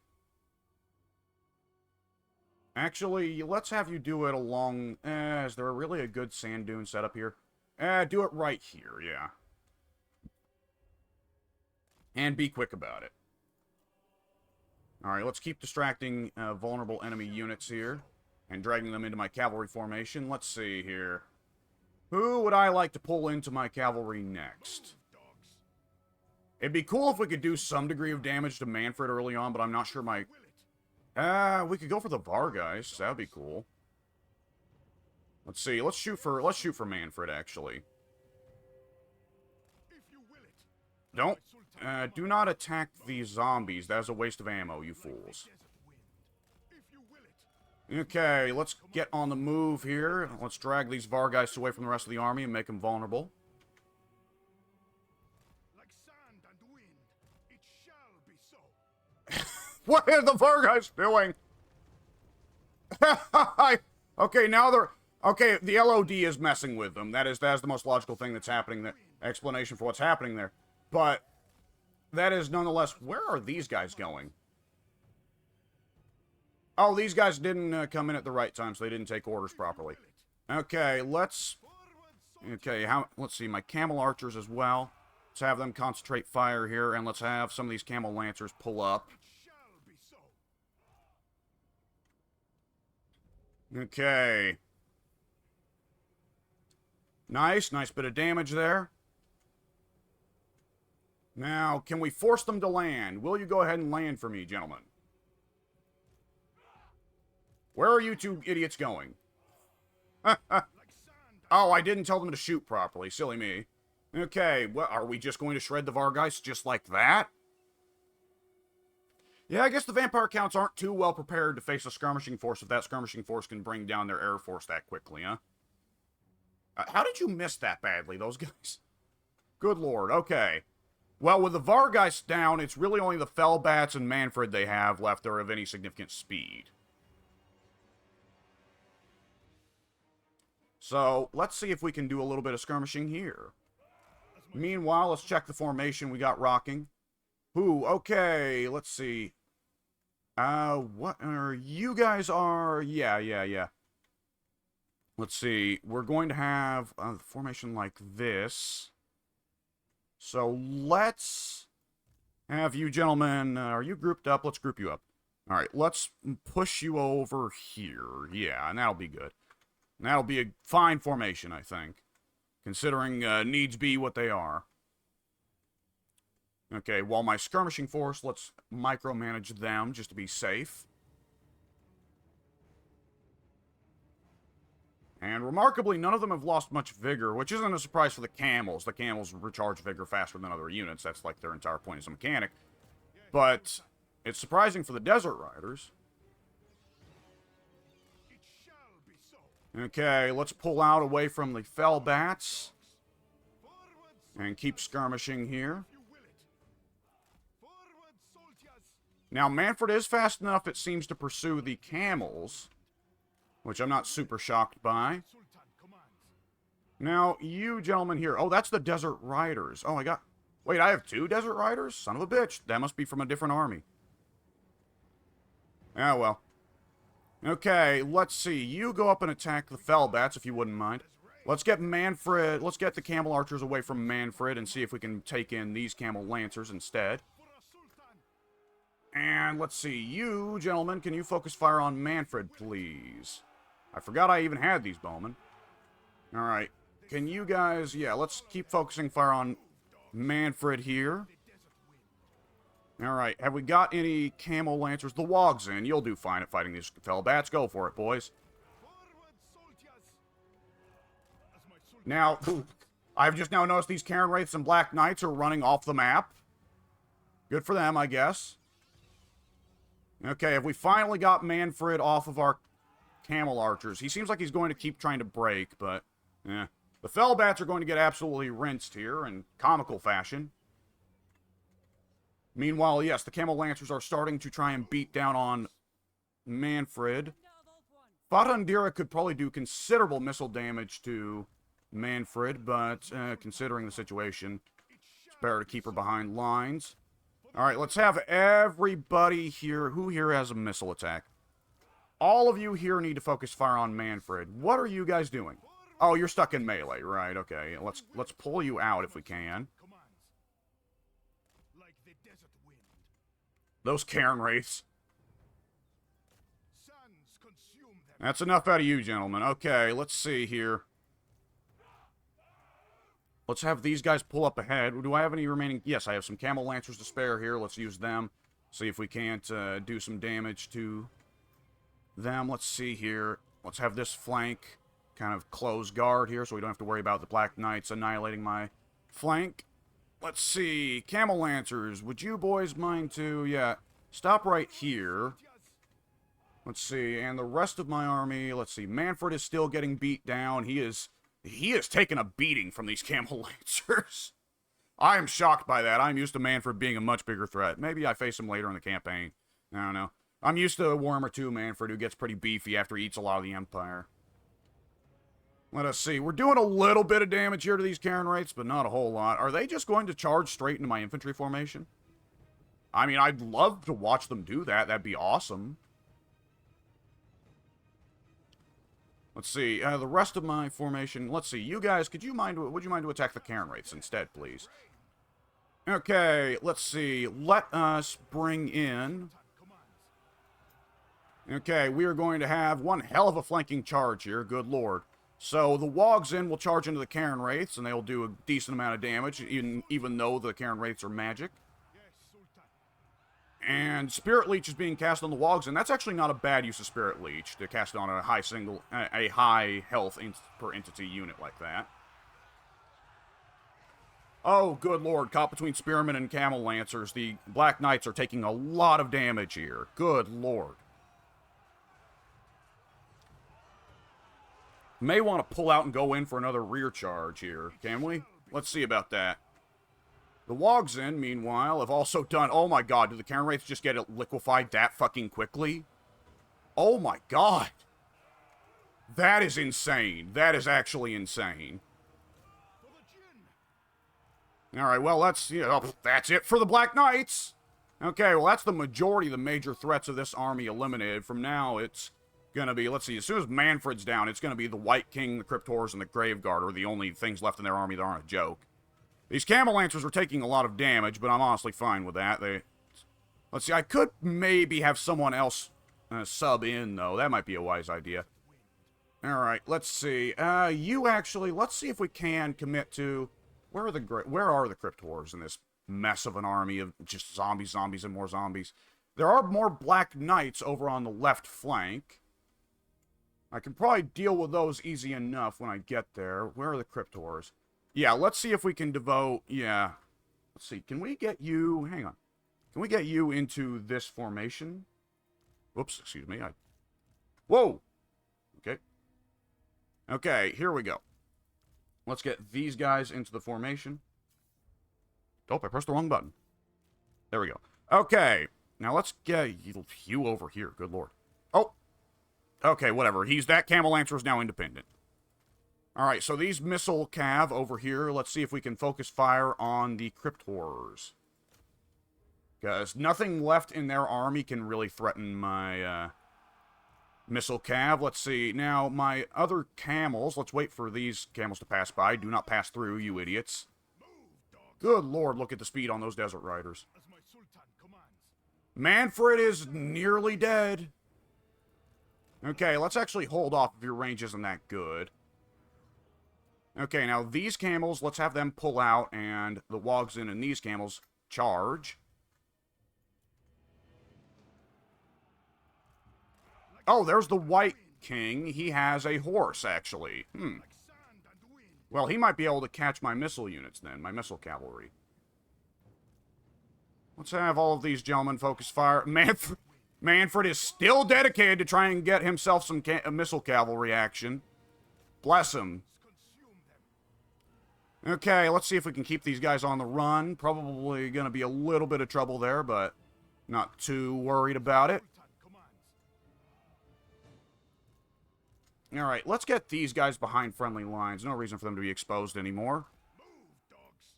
Actually, let's have you do it along... is there really a good sand dune setup here? Do it right here, yeah. And be quick about it. Alright, let's keep distracting vulnerable enemy units here. And dragging them into my cavalry formation. Let's see here. Who would I like to pull into my cavalry next? Dogs. It'd be cool if we could do some degree of damage to Mannfred early on, but I'm not sure my... Will it? we could go for the Vargeist. That'd be cool. Let's see. Let's shoot for Mannfred, actually. If you will it. Don't... My sultan do not attack these zombies. That is a waste of ammo, you fools. desert wind. If you will it. Okay, let's get on the move here. Let's drag these Vargeists away from the rest of the army and make them vulnerable. Like sand and wind. It shall be so. What are the Vargeists doing? Okay, now they're... Okay, the LOD is messing with them. That is the most logical thing that's happening. The explanation for what's happening there. But that is nonetheless... Where are these guys going? Oh, these guys didn't come in at the right time, so they didn't take orders properly. Okay, let's... Forward, soldiers. Okay, let's see, my camel archers as well. Let's have them concentrate fire here, and let's have some of these camel lancers pull up. It shall be so. Okay. Nice bit of damage there. Now, can we force them to land? Will you go ahead and land for me, gentlemen? Where are you two idiots going? Like sand. Oh, I didn't tell them to shoot properly. Silly me. Okay, well, are we just going to shred the Vargeists just like that? Yeah, I guess the vampire counts aren't too well prepared to face a skirmishing force if that skirmishing force can bring down their air force that quickly, huh? How did you miss that badly, those guys? Good lord, okay. Well, with the Vargeists down, it's really only the Fellbats and Mannfred they have left that are of any significant speed. So, let's see if we can do a little bit of skirmishing here. Meanwhile, let's check the formation we got rocking. Ooh, okay, let's see. What are you guys are... Yeah. Let's see, we're going to have a formation like this. So, let's have you gentlemen... are you grouped up? Let's group you up. Alright, let's push you over here. Yeah, and that'll be good. And that'll be a fine formation, I think. Considering needs be what they are. Okay, while my skirmishing force, let's micromanage them just to be safe. And remarkably, none of them have lost much vigor, which isn't a surprise for the camels. The camels recharge vigor faster than other units. That's like their entire point as a mechanic. But it's surprising for the desert riders. It shall be so. Okay, let's pull out away from the fell bats Forward, and keep skirmishing here. you will it. Forward, soldiers. Now, Mannfred is fast enough, it seems, to pursue the camels, which I'm not super shocked by. Sultan commands. Now, you gentlemen here. Oh, that's the Desert Riders. Oh, wait, I have 2 Desert Riders? Son of a bitch. That must be from a different army. Ah, well. Okay, let's see. You go up and attack the Fellbats, if you wouldn't mind. Let's get Mannfred. Let's get the Camel Archers away from Mannfred and see if we can take in these Camel Lancers instead. For a sultan. And let's see. You, gentlemen, can you focus fire on Mannfred, please? I forgot I even had these bowmen. Alright. Can you guys... Yeah, let's keep focusing fire on Mannfred here. Alright, have we got any Camel Lancers? The Wog's in. You'll do fine at fighting these Fellbats. Go for it, boys. Forward, soldiers. As my sultan. Now, I've just now noticed these Karen Wraiths and Black Knights are running off the map. Good for them, I guess. Okay, have we finally got Mannfred off of our Camel Archers? He seems like he's going to keep trying to break, but... eh. The Fellbats are going to get absolutely rinsed here in comical fashion. Meanwhile, yes, the Camel Lancers are starting to try and beat down on Mannfred. Fatandira could probably do considerable missile damage to Mannfred, but considering the situation, it's better to keep her behind lines. Alright, let's have everybody here. Who here has a missile attack? All of you here need to focus fire on Mannfred. What are you guys doing? Oh, you're stuck in melee, right? Okay, let's pull you out if we can. Commands. Like the desert wind. Those Cairn Wraiths. Suns consume them. That's enough out of you, gentlemen. Okay, let's see here. Let's have these guys pull up ahead. Do I have any remaining? Yes, I have some Camel Lancers to spare here. Let's use them. See if we can't do some damage to them. Let's see here. Let's have this flank kind of close guard here so we don't have to worry about the Black Knights annihilating my flank. Let's see. Camel Lancers, would you boys mind to, yeah, stop right here. Let's see. And the rest of my army, let's see. Mannfred is still getting beat down. He is taking a beating from these Camel Lancers. I am shocked by that. I'm used to Mannfred being a much bigger threat. Maybe I face him later in the campaign. I don't know. I'm used to Warhammer 2 Mannfred, who gets pretty beefy after he eats a lot of the Empire. Let us see. We're doing a little bit of damage here to these Karen Wraiths, but not a whole lot. Are they just going to charge straight into my infantry formation? I mean, I'd love to watch them do that. That'd be awesome. Let's see. The rest of my formation. Let's see. You guys, would you mind to attack the Karen Wraiths instead, please? Okay, let's see. Let us bring in... Okay, we are going to have one hell of a flanking charge here. Good lord. So the Wogs in will charge into the Karen Wraiths, and they'll do a decent amount of damage, even though the Karen Wraiths are magic. Yes, sultan. And Spirit Leech is being cast on the Wogs, and that's actually not a bad use of Spirit Leech to cast on a high health per entity unit like that. Oh, good lord, caught between Spearmen and Camel Lancers. The Black Knights are taking a lot of damage here. Good lord. May want to pull out and go in for another rear charge here, can we? Let's see about that. The Wogs in, meanwhile, have also done... Oh my god, did the Karen Wraiths just get it liquefied that fucking quickly? Oh my god. That is insane. That is actually insane. For the Jinn. Alright, well, that's it for the Black Knights. Okay, well, that's the majority of the major threats of this army eliminated. From now, it's gonna be, let's see, as soon as Mannfred's down, it's gonna be the White King, the Crypt Horrors, and the Graveguard are the only things left in their army that aren't a joke. These Camel Lancers are taking a lot of damage, but I'm honestly fine with that. Let's see, I could maybe have someone else sub in, though. That might be a wise idea. Alright, let's see. Let's see if we can commit to... Where are the Crypt Horrors in this mess of an army of just zombies, and more zombies? There are more Black Knights over on the left flank. I can probably deal with those easy enough when I get there. Where are the cryptors? Yeah, let's see if we can devote... Yeah. Let's see. Can we get you... Hang on. Can we get you into this formation? Whoops, excuse me. Whoa! Okay. Okay, here we go. Let's get these guys into the formation. Oh, I pressed the wrong button. There we go. Okay. Now let's get you over here. Good lord. Oh! Okay, whatever. That Camel Lancer is now independent. Alright, so these missile cav over here, let's see if we can focus fire on the crypt horrors. Because nothing left in their army can really threaten my missile cav. Let's see. Now, my other camels, let's wait for these camels to pass by. Do not pass through, you idiots. Good lord, look at the speed on those desert riders. As my Sultan commands. Mannfred is nearly dead. Okay, let's actually hold off if your range isn't that good. Okay, now these camels, let's have them pull out, and the Wogzen and these camels charge. Oh, there's the White King. He has a horse, actually. Like sand and wind. Well, he might be able to catch my missile units then, my missile cavalry. Let's have all of these gentlemen focus fire. Mannfred is still dedicated to try and get himself some missile cavalry action. Bless him. Consume them. Okay, let's see if we can keep these guys on the run. Probably going to be a little bit of trouble there, but not too worried about it. Sultan commands. Alright, let's get these guys behind friendly lines. No reason for them to be exposed anymore. Move, dogs.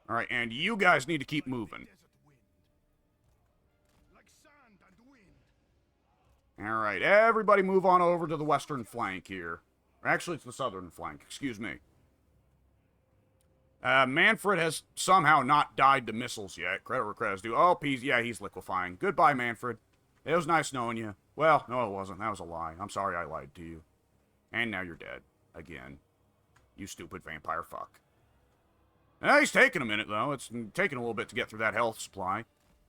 Alright, and you guys need to keep moving. Desert wind. Like sand and wind. Alright, everybody move on over to the western flank here. Actually, it's the southern flank. Excuse me. Mannfred has somehow not died to missiles yet. Credit where credit's due. Oh, he's liquefying. Goodbye, Mannfred. It was nice knowing you. Well, no, it wasn't. That was a lie. I'm sorry I lied to you. And now you're dead. Again. You stupid vampire fuck. He's taking a minute, though. It's taking a little bit to get through that health supply.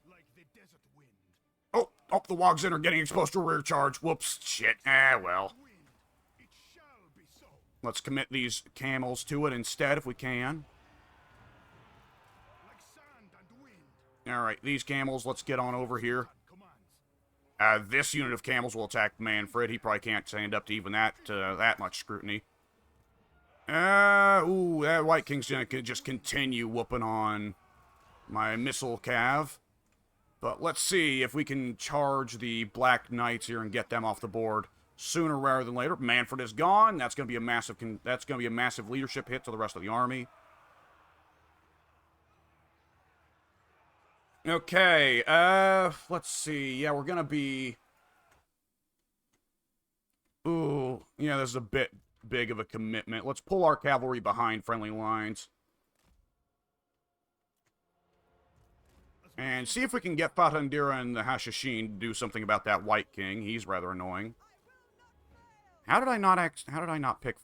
Like the desert wind. Oh, the Wogzen are getting exposed to a rear charge. Whoops, shit. Well. Wind. It shall be so. Let's commit these camels to it instead if we can. Like sand and wind. Alright, these camels, let's get on over here. Commands. This unit of camels will attack Mannfred. He probably can't stand up to even that much scrutiny. That White King's gonna just continue whooping on my missile cav. But let's see if we can charge the Black Knights here and get them off the board sooner rather than later. Mannfred is gone. That's gonna be a massive leadership hit to the rest of the army. Okay, let's see. Yeah, we're gonna be... Ooh, yeah, this is a bit big of a commitment. Let's pull our cavalry behind friendly lines. And see if we can get Fatandira and the Hashashin to do something about that White King. He's rather annoying. How did I not pick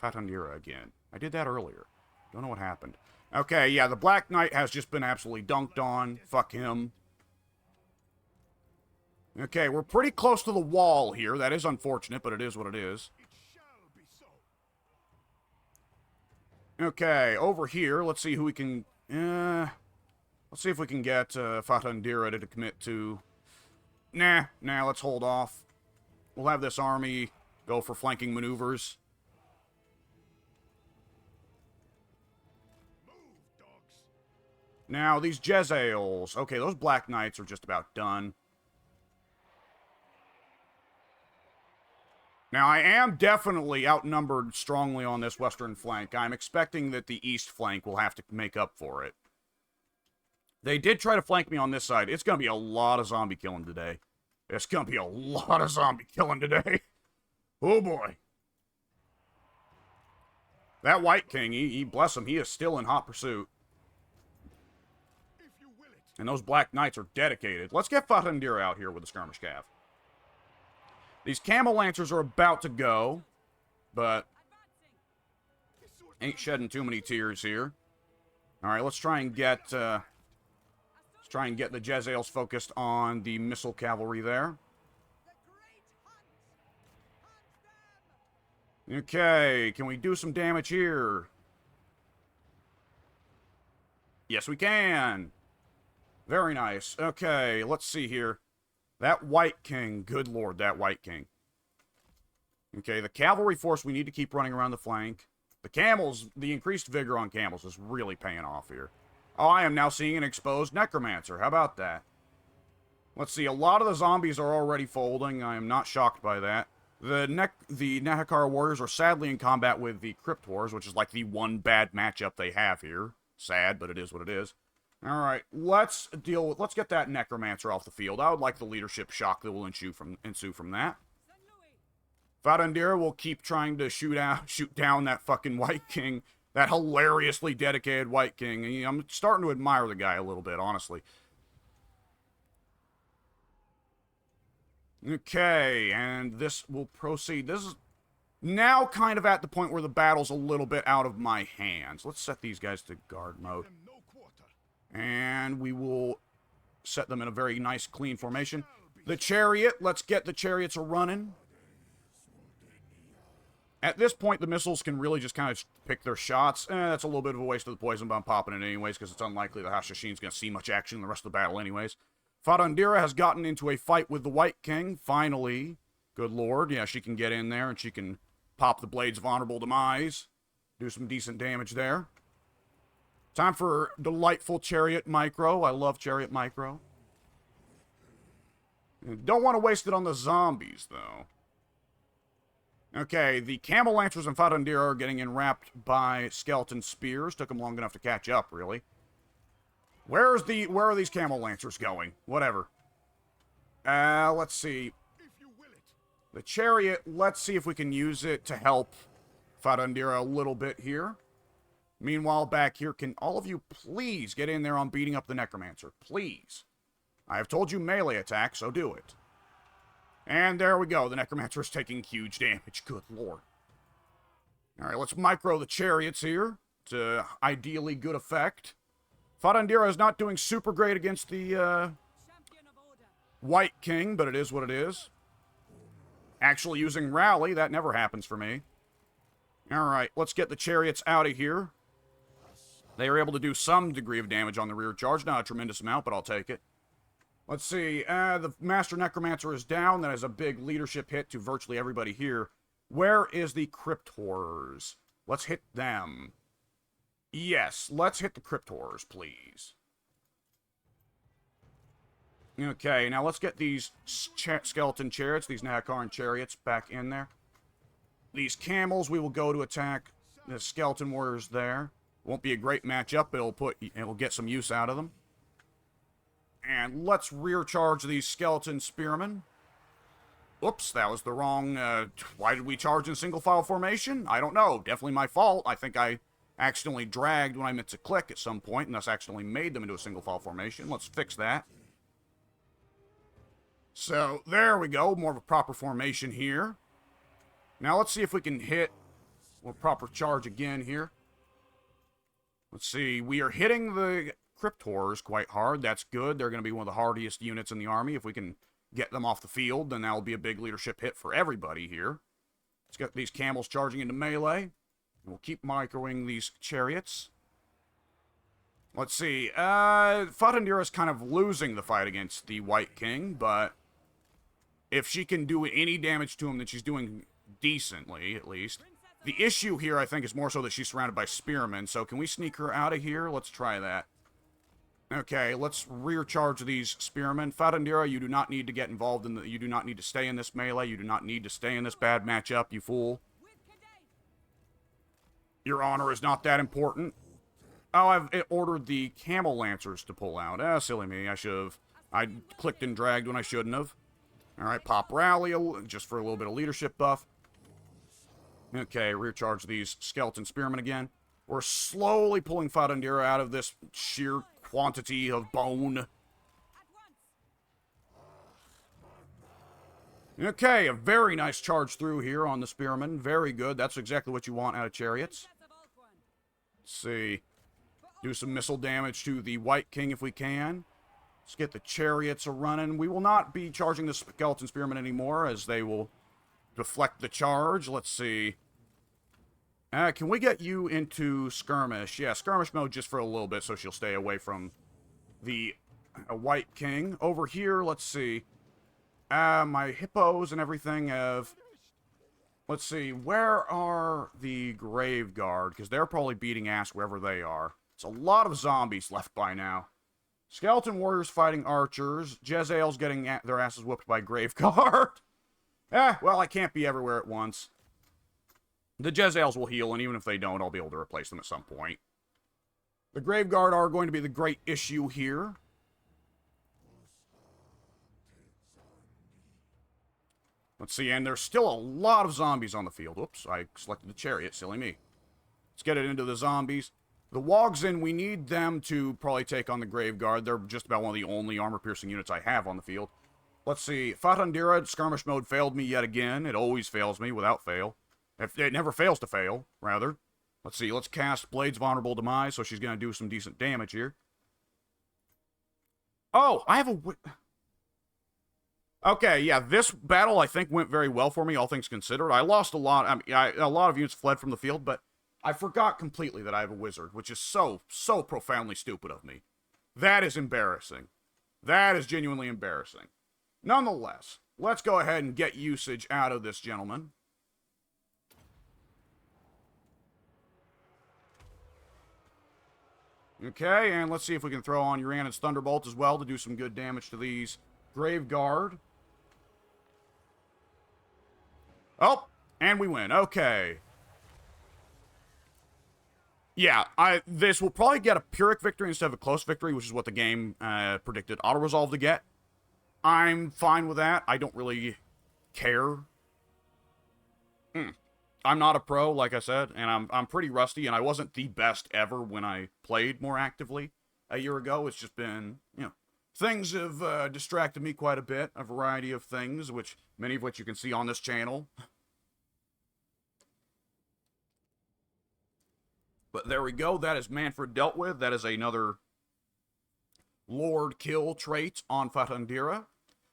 Fatandira again? I did that earlier. Don't know what happened. Okay, yeah, the Black Knight has just been absolutely dunked on. Fuck him. Okay, we're pretty close to the wall here. That is unfortunate, but it is what it is. It shall be so. Okay, over here, let's see who we can... let's see if we can get Fatandira to commit to... Nah, let's hold off. We'll have this army go for flanking maneuvers. Now, these Jezzails. Okay, those Black Knights are just about done. Now, I am definitely outnumbered strongly on this western flank. I'm expecting that the east flank will have to make up for it. They did try to flank me on this side. It's going to be a lot of zombie killing today. It's going to be a lot of zombie killing today. Oh, boy. That White King, he bless him, he is still in hot pursuit. If you will it. And those Black Knights are dedicated. Let's get Fatandira out here with the skirmish cav. These Camel Lancers are about to go, but ain't shedding too many tears here. All right, let's try and get the Jezzails focused on the missile cavalry there. The great hunt! Hunt Okay, can we do some damage here? Yes, we can. Very nice. Okay, let's see here. That White King, good lord, that White King. Okay, the cavalry force, we need to keep running around the flank. The camels, the increased vigor on camels is really paying off here. Oh, I am now seeing an exposed necromancer. How about that? Let's see, a lot of the zombies are already folding. I am not shocked by that. The Nahakara warriors are sadly in combat with the Crypt Wars, which is like the one bad matchup they have here. Sad, but it is what it is. Alright, let's get that necromancer off the field. I would like the leadership shock that will ensue from that. Farandira will keep trying to shoot down that fucking White King. That hilariously dedicated White King. I'm starting to admire the guy a little bit, honestly. Okay, and this will proceed. This is now kind of at the point where the battle's a little bit out of my hands. Let's set these guys to guard mode. And we will set them in a very nice, clean formation. The chariot, let's get the chariots a-running. At this point, the missiles can really just kind of pick their shots. That's a little bit of a waste of the poison bomb popping it anyways, because it's unlikely the Hashashin's going to see much action in the rest of the battle anyways. Farandira has gotten into a fight with the White King, finally. Good lord, yeah, she can get in there and she can pop the Blades of Honorable Demise. Do some decent damage there. Time for delightful Chariot Micro. I love Chariot Micro. Don't want to waste it on the zombies, though. Okay, the Camel Lancers and Farandira are getting enwrapped by skeleton spears. Took them long enough to catch up, really. Where are these Camel Lancers going? Whatever. Let's see. The chariot, let's see if we can use it to help Farandira a little bit here. Meanwhile, back here, can all of you please get in there on beating up the Necromancer? Please. I have told you melee attack, so do it. And there we go. The Necromancer is taking huge damage. Good lord. Alright, let's micro the chariots here to ideally good effect. Farandira is not doing super great against the White King, but it is what it is. Actually using Rally, that never happens for me. Alright, let's get the chariots out of here. They are able to do some degree of damage on the rear charge. Not a tremendous amount, but I'll take it. Let's see. The Master Necromancer is down. That is a big leadership hit to virtually everybody here. Where is the Crypt Horrors? Let's hit them. Yes, let's hit the Crypt Horrors, please. Okay, now let's get these skeleton chariots, these Nahakaran chariots, back in there. These camels, we will go to attack the skeleton warriors there. Won't be a great matchup, but it'll get some use out of them. And let's rear charge these skeleton spearmen. Oops, that was the wrong... why did we charge in single file formation? I don't know. Definitely my fault. I think I accidentally dragged when I meant to click at some point, and thus accidentally made them into a single file formation. Let's fix that. So, there we go. More of a proper formation here. Now, let's see if we can hit a proper charge again here. Let's see. We are hitting the Crypt Horrors quite hard. That's good. They're going to be one of the hardiest units in the army. If we can get them off the field, then that'll be a big leadership hit for everybody here. Let's get these camels charging into melee. We'll keep microing these chariots. Let's see. Farandira is kind of losing the fight against the White King, but if she can do any damage to him, then she's doing decently, at least. The issue here, I think, is more so that she's surrounded by spearmen, so can we sneak her out of here? Let's try that. Okay, let's rear charge these spearmen. Farandira, you do not need to get involved in you do not need to stay in this melee. You do not need to stay in this bad matchup, you fool. Your honor is not that important. Oh, I've ordered the Camel Lancers to pull out. Silly me. I clicked and dragged when I shouldn't have. Alright, pop Rally, just for a little bit of leadership buff. Okay, rear charge these skeleton spearmen again. We're slowly pulling Farandira out of this sheer quantity of bone. Okay, a very nice charge through here on the spearmen. Very good. That's exactly what you want out of chariots. Let's see. Do some missile damage to the White King if we can. Let's get the chariots a-running. We will not be charging the skeleton spearmen anymore, as they will deflect the charge. Let's see. Can we get you into skirmish? Yeah, skirmish mode just for a little bit so she'll stay away from the White King. Over here, let's see. My hippos and everything have... Let's see, where are the Grave Guard? Because they're probably beating ass wherever they are. It's a lot of zombies left by now. Skeleton warriors fighting archers. Jezzail's getting their asses whooped by Grave Guard. Well, I can't be everywhere at once. The Jezzails will heal, and even if they don't, I'll be able to replace them at some point. The Grave Guard are going to be the great issue here. Let's see, and there's still a lot of zombies on the field. Oops, I selected the chariot, silly me. Let's get it into the zombies. The Wogzen, we need them to probably take on the Grave Guard. They're just about one of the only armor-piercing units I have on the field. Let's see, Fatandira, skirmish mode failed me yet again. It always fails me without fail. It never fails to fail, rather. Let's see, let's cast Blade's Vulnerable Demise, so she's going to do some decent damage here. Oh, I have a... Okay, yeah, this battle, I think, went very well for me, all things considered. I lost a lot. I mean, a lot of units fled from the field, but I forgot completely that I have a wizard, which is so profoundly stupid of me. That is embarrassing. That is genuinely embarrassing. Nonetheless, let's go ahead and get usage out of this gentleman. Okay, and let's see if we can throw on Uranus Thunderbolt as well to do some good damage to these Grave Guard. Oh, and we win. Okay. Yeah, this will probably get a Pyrrhic victory instead of a close victory, which is what the game predicted auto-resolve to get. I'm fine with that. I don't really care. I'm not a pro, like I said, and I'm pretty rusty, and I wasn't the best ever when I played more actively a year ago. It's just been, you know, things have distracted me quite a bit, a variety of things, many of which you can see on this channel. But there we go, that is Mannfred dealt with. That is another Lord Kill trait on Fatandira.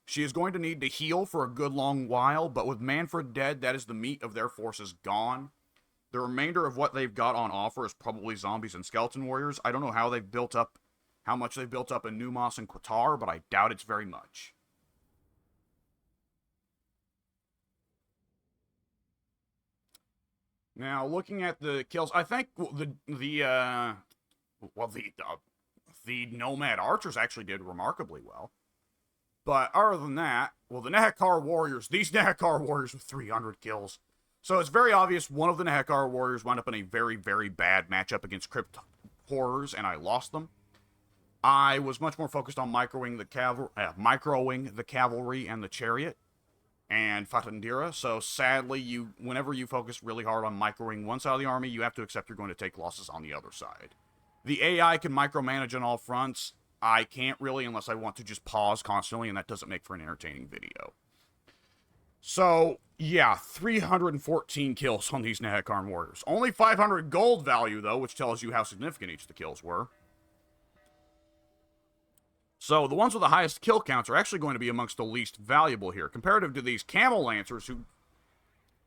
She is going to need to heal for a good long while, but with Mannfred dead, that is the meat of their forces gone. The remainder of what they've got on offer is probably zombies and skeleton warriors. I don't know how they've built up, how much they've built up in Numos and Qatar, but I doubt it's very much. Now, looking at the kills, I think the Nomad Archers actually did remarkably well. But other than that, well, the Nehekar Warriors, these Nehekar Warriors with 300 kills. So it's very obvious one of the Nehekar Warriors wound up in a very, very bad matchup against Crypt Horrors, and I lost them. I was much more focused on microing the cavalry and the chariot and Fatandira. So sadly, whenever you focus really hard on microing one side of the army, you have to accept you're going to take losses on the other side. The AI can micromanage on all fronts. I can't really unless I want to just pause constantly, and that doesn't make for an entertaining video. So, yeah, 314 kills on these Nehekar Warriors. Only 500 gold value, though, which tells you how significant each of the kills were. So, the ones with the highest kill counts are actually going to be amongst the least valuable here, comparative to these Camel Lancers, who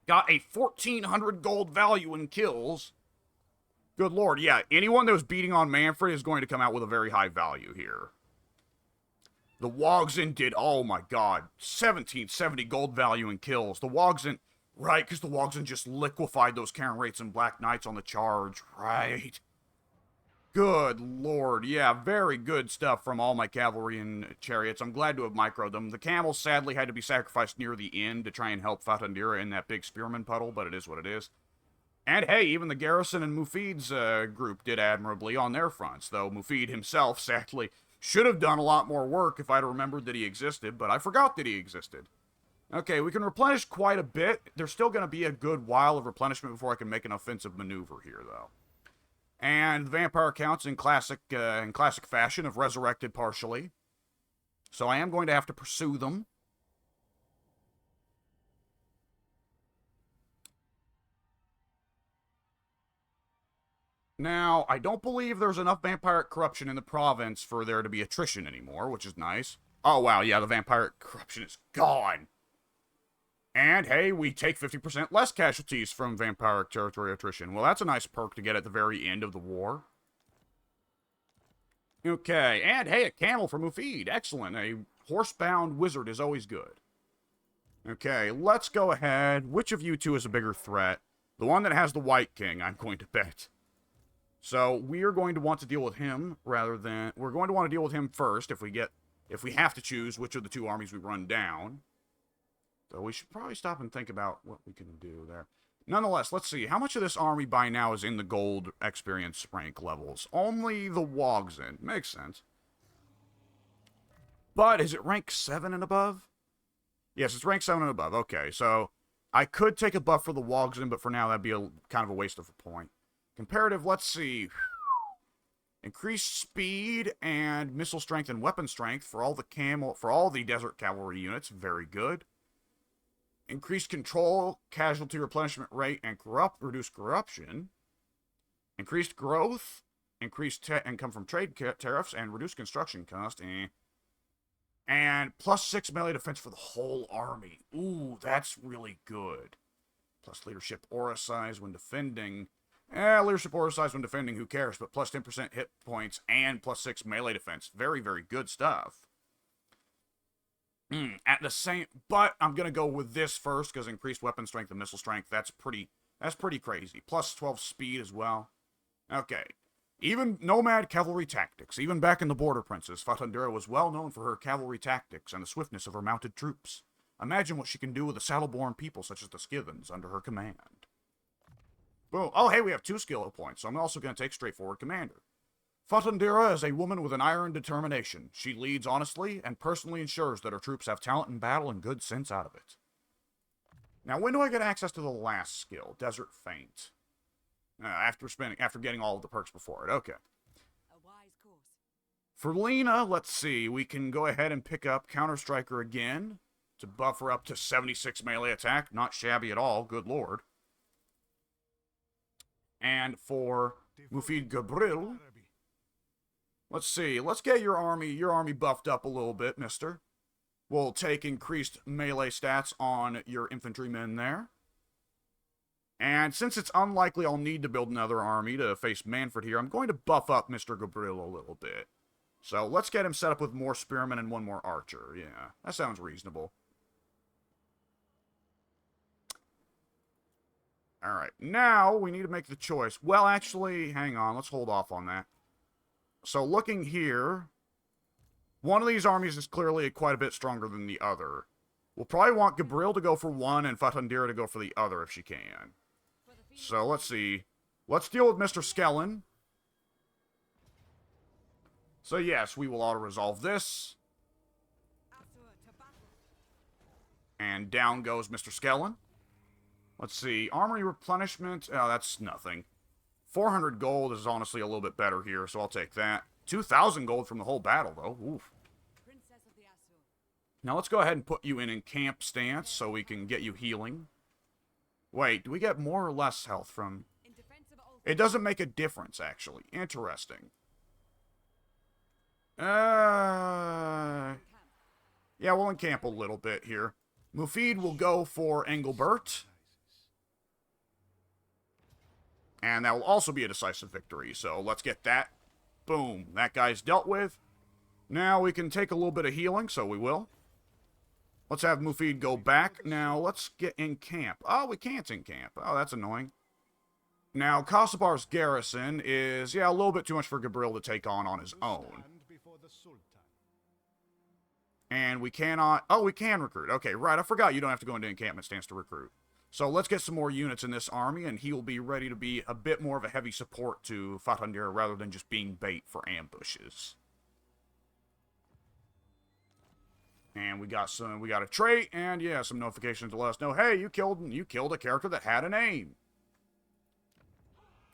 got a 1,400 gold value in kills. Good lord, yeah, anyone that was beating on Mannfred is going to come out with a very high value here. The Wogzen did, oh my god, 1770 gold value in kills. The Wogzen, right, because the Wogzen just liquefied those Karen Wraiths and Black Knights on the charge, right. Good lord, yeah, very good stuff from all my cavalry and chariots. I'm glad to have microed them. The camels sadly had to be sacrificed near the end to try and help Fatandira in that big spearman puddle, but it is what it is. And hey, even the Garrison and Mufid's group did admirably on their fronts, though Mufid himself, sadly, should have done a lot more work if I'd remembered that he existed, but I forgot that he existed. Okay, we can replenish quite a bit. There's still going to be a good while of replenishment before I can make an offensive maneuver here, though. And the vampire counts in classic fashion have resurrected partially. So I am going to have to pursue them. Now, I don't believe there's enough vampiric corruption in the province for there to be attrition anymore, which is nice. Oh, wow, yeah, the vampiric corruption is gone. And, hey, we take 50% less casualties from vampiric territory attrition. Well, that's a nice perk to get at the very end of the war. Okay, and, hey, a camel for Mufid. Excellent. A horsebound wizard is always good. Okay, let's go ahead. Which of you two is a bigger threat? The one that has the White King, I'm going to bet. So, we are going to want to deal with him rather than... We're going to want to deal with him first if we have to choose which of the two armies we run down. So we should probably stop and think about what we can do there. Nonetheless, let's see. How much of this army by now is in the gold experience rank levels? Only the Wogzen. Makes sense. But is it rank 7 and above? Yes, it's rank 7 and above. Okay, so I could take a buff for the Wogzen, but for now that'd be kind of a waste of a point. Comparative, let's see. Increased speed and missile strength and weapon strength for all the desert cavalry units. Very good. Increased control, casualty replenishment rate, and reduced corruption. Increased growth, increased income from trade tariffs, and reduced construction cost. And plus 6 melee defense for the whole army. Ooh, that's really good. Plus leadership aura size when defending. Leadership aura size when defending, who cares? But plus 10% hit points and plus 6 melee defense. Very, very good stuff. But I'm going to go with this first, because increased weapon strength and missile strength, that's pretty crazy. Plus 12 speed as well. Okay. Even nomad cavalry tactics. Even back in the Border Princes, Fatundira was well known for her cavalry tactics and the swiftness of her mounted troops. Imagine what she can do with the saddle-borne people such as the Skithens under her command. Boom. Oh, hey, we have 2 skill points, so I'm also going to take straightforward commander. Fatundira is a woman with an iron determination. She leads honestly and personally ensures that her troops have talent in battle and good sense out of it. Now, when do I get access to the last skill, Desert Feint? After getting all of the perks before it. Okay. A wise course. For Lena, let's see. We can go ahead and pick up Counter Striker again to buff her up to 76 melee attack. Not shabby at all. Good lord. And for Mufid Gabriel, let's see. Let's get your army buffed up a little bit, mister. We'll take increased melee stats on your infantrymen there. And since it's unlikely I'll need to build another army to face Mannfred here, I'm going to buff up Mr. Gabriel a little bit. So let's get him set up with more spearmen and 1 more archer. Yeah, that sounds reasonable. Alright, now we need to make the choice. Well, actually, hang on. Let's hold off on that. So looking here, one of these armies is clearly quite a bit stronger than the other. We'll probably want Gabriel to go for one and Fatundira to go for the other if she can. So let's see. Let's deal with Mr. Skellen. So yes, we will auto-resolve this. And down goes Mr. Skellen. Let's see. Armory replenishment. Oh, that's nothing. 400 gold is honestly a little bit better here, so I'll take that. 2,000 gold from the whole battle, though. Oof. Now let's go ahead and put you in camp stance so we can get you healing. Wait, do we get more or less health from... It doesn't make a difference, actually. Interesting. Yeah, we'll encamp a little bit here. Mufid will go for Engelbert. And that will also be a decisive victory, so let's get that. Boom. That guy's dealt with. Now we can take a little bit of healing, so we will. Let's have Mufid go back. Now, let's get in camp. Oh, we can't in camp. Oh, that's annoying. Now, Kosovar's garrison is, yeah, a little bit too much for Gabriel to take on his own. And we cannot... Oh, we can recruit. Okay, right. I forgot you don't have to go into encampment stance to recruit. So let's get some more units in this army, and he will be ready to be a bit more of a heavy support to Fatundira rather than just being bait for ambushes. And we got a trait, and yeah, some notifications to let us know, hey, you killed a character that had a name.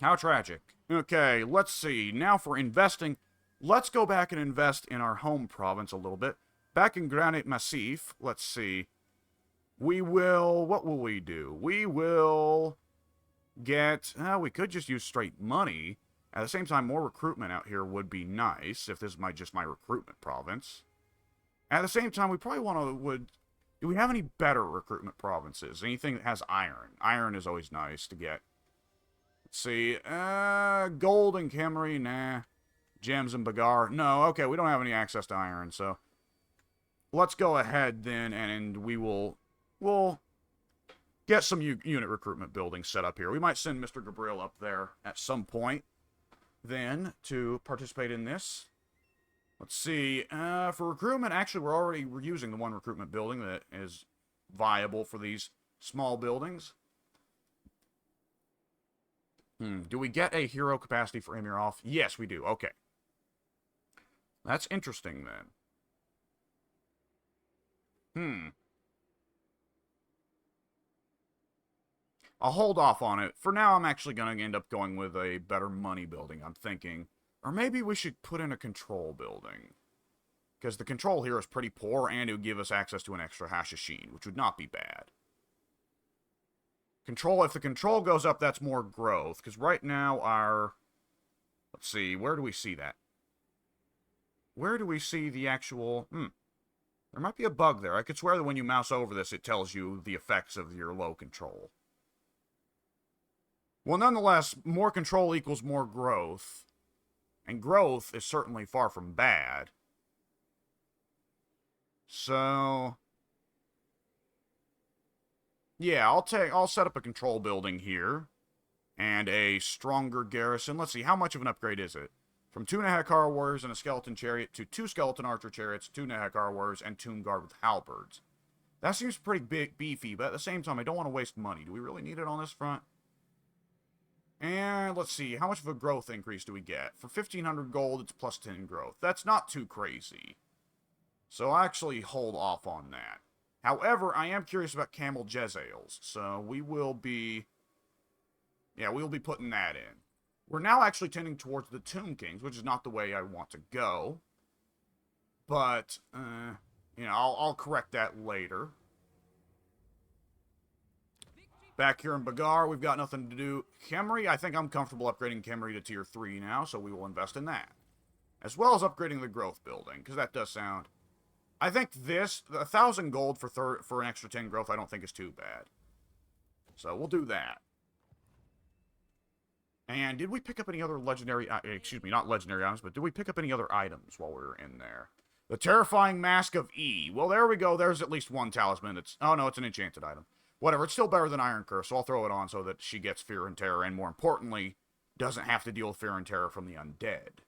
How tragic. Okay, let's see. Now for investing, let's go back and invest in our home province a little bit. Back in Granite Massif, let's see. What will we do? We will get, we could just use straight money. At the same time, more recruitment out here would be nice if this is just my recruitment province. At the same time, we probably Do we have any better recruitment provinces? Anything that has iron? Iron is always nice to get. Let's see. Gold and Khemri, nah. Gems and Bagar, no. Okay, we don't have any access to iron, so let's go ahead then, and we'll get some unit recruitment buildings set up here. We might send Mr. Gabriel up there at some point then to participate in this. Let's see. For recruitment, actually, we're using the one recruitment building that is viable for these small buildings. Do we get a hero capacity for Emir off? Yes, we do. Okay. That's interesting, then. I'll hold off on it. For now, I'm actually going to end up going with a better money building, I'm thinking. Or maybe we should put in a control building. Because the control here is pretty poor, and it would give us access to an extra Hashashin, which would not be bad. Control, if the control goes up, that's more growth. Because right now, let's see, where do we see that? Where do we see the actual... There might be a bug there. I could swear that when you mouse over this, it tells you the effects of your low control. Well, nonetheless, more control equals more growth. And growth is certainly far from bad. So... yeah, I'll set up a control building here. And a stronger garrison. Let's see, how much of an upgrade is it? From 2 Nehekar warriors and a skeleton chariot to 2 skeleton archer chariots, 2 Nehekar warriors, and Tomb Guard with halberds. That seems pretty beefy, but at the same time, I don't want to waste money. Do we really need it on this front? And let's see, how much of a growth increase do we get? For 1,500 gold, it's plus 10 growth. That's not too crazy. So I'll actually hold off on that. However, I am curious about Camel Jezzails, so we will be putting that in. We're now actually tending towards the Tomb Kings, which is not the way I want to go. But, I'll correct that later. Back here in Bagar, we've got nothing to do. Khemri, I think I'm comfortable upgrading Khemri to tier 3 now, so we will invest in that. As well as upgrading the growth building, because that does sound... I think this, 1,000 gold for an extra 10 growth, I don't think is too bad. So we'll do that. And did we pick up any other legendary... excuse me, not legendary items, but did we pick up any other items while we were in there? The Terrifying Mask of E. Well, there we go. There's at least one talisman. Oh, no, it's an enchanted item. Whatever, it's still better than Iron Curse, so I'll throw it on so that she gets fear and terror, and more importantly, doesn't have to deal with fear and terror from the undead.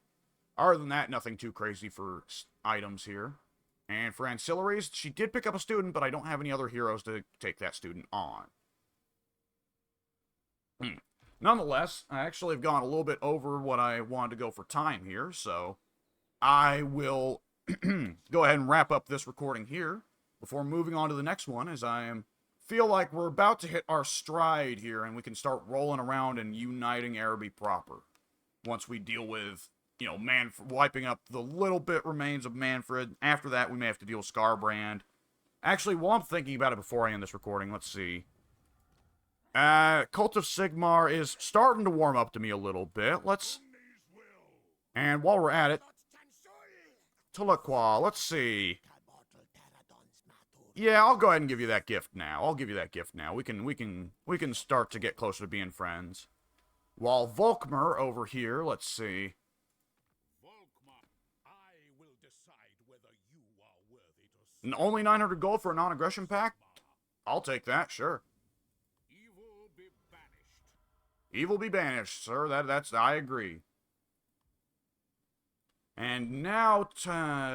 Other than that, nothing too crazy for items here. And for ancillaries, she did pick up a student, but I don't have any other heroes to take that student on. Nonetheless, I actually have gone a little bit over what I wanted to go for time here, so I will go ahead and wrap up this recording here before moving on to the next one, as feel like we're about to hit our stride here, and we can start rolling around and uniting Araby proper. Once we deal with, wiping up the little bit remains of Mannfred. After that, we may have to deal with Scarbrand. Actually, while I'm thinking about it before I end this recording, let's see. Cult of Sigmar is starting to warm up to me a little bit. And while we're at it, Tulaqua, let's see. Yeah, I'll go ahead and give you that gift now. We can start to get closer to being friends. While Volkmar over here, let's see. Volkmar, I will decide whether you are worthy to... Only 900 gold for a non-aggression pact? I'll take that, sure. Evil be banished. Evil be banished, sir. That's I agree. And now,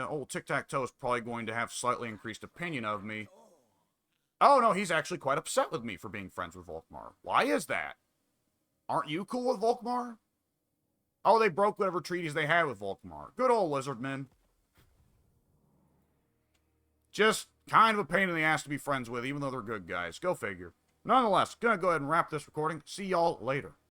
old Tic-Tac-Toe is probably going to have slightly increased opinion of me. Oh, no, he's actually quite upset with me for being friends with Volkmar. Why is that? Aren't you cool with Volkmar? Oh, they broke whatever treaties they had with Volkmar. Good old Lizardmen. Just kind of a pain in the ass to be friends with, even though they're good guys. Go figure. Nonetheless, gonna go ahead and wrap this recording. See y'all later.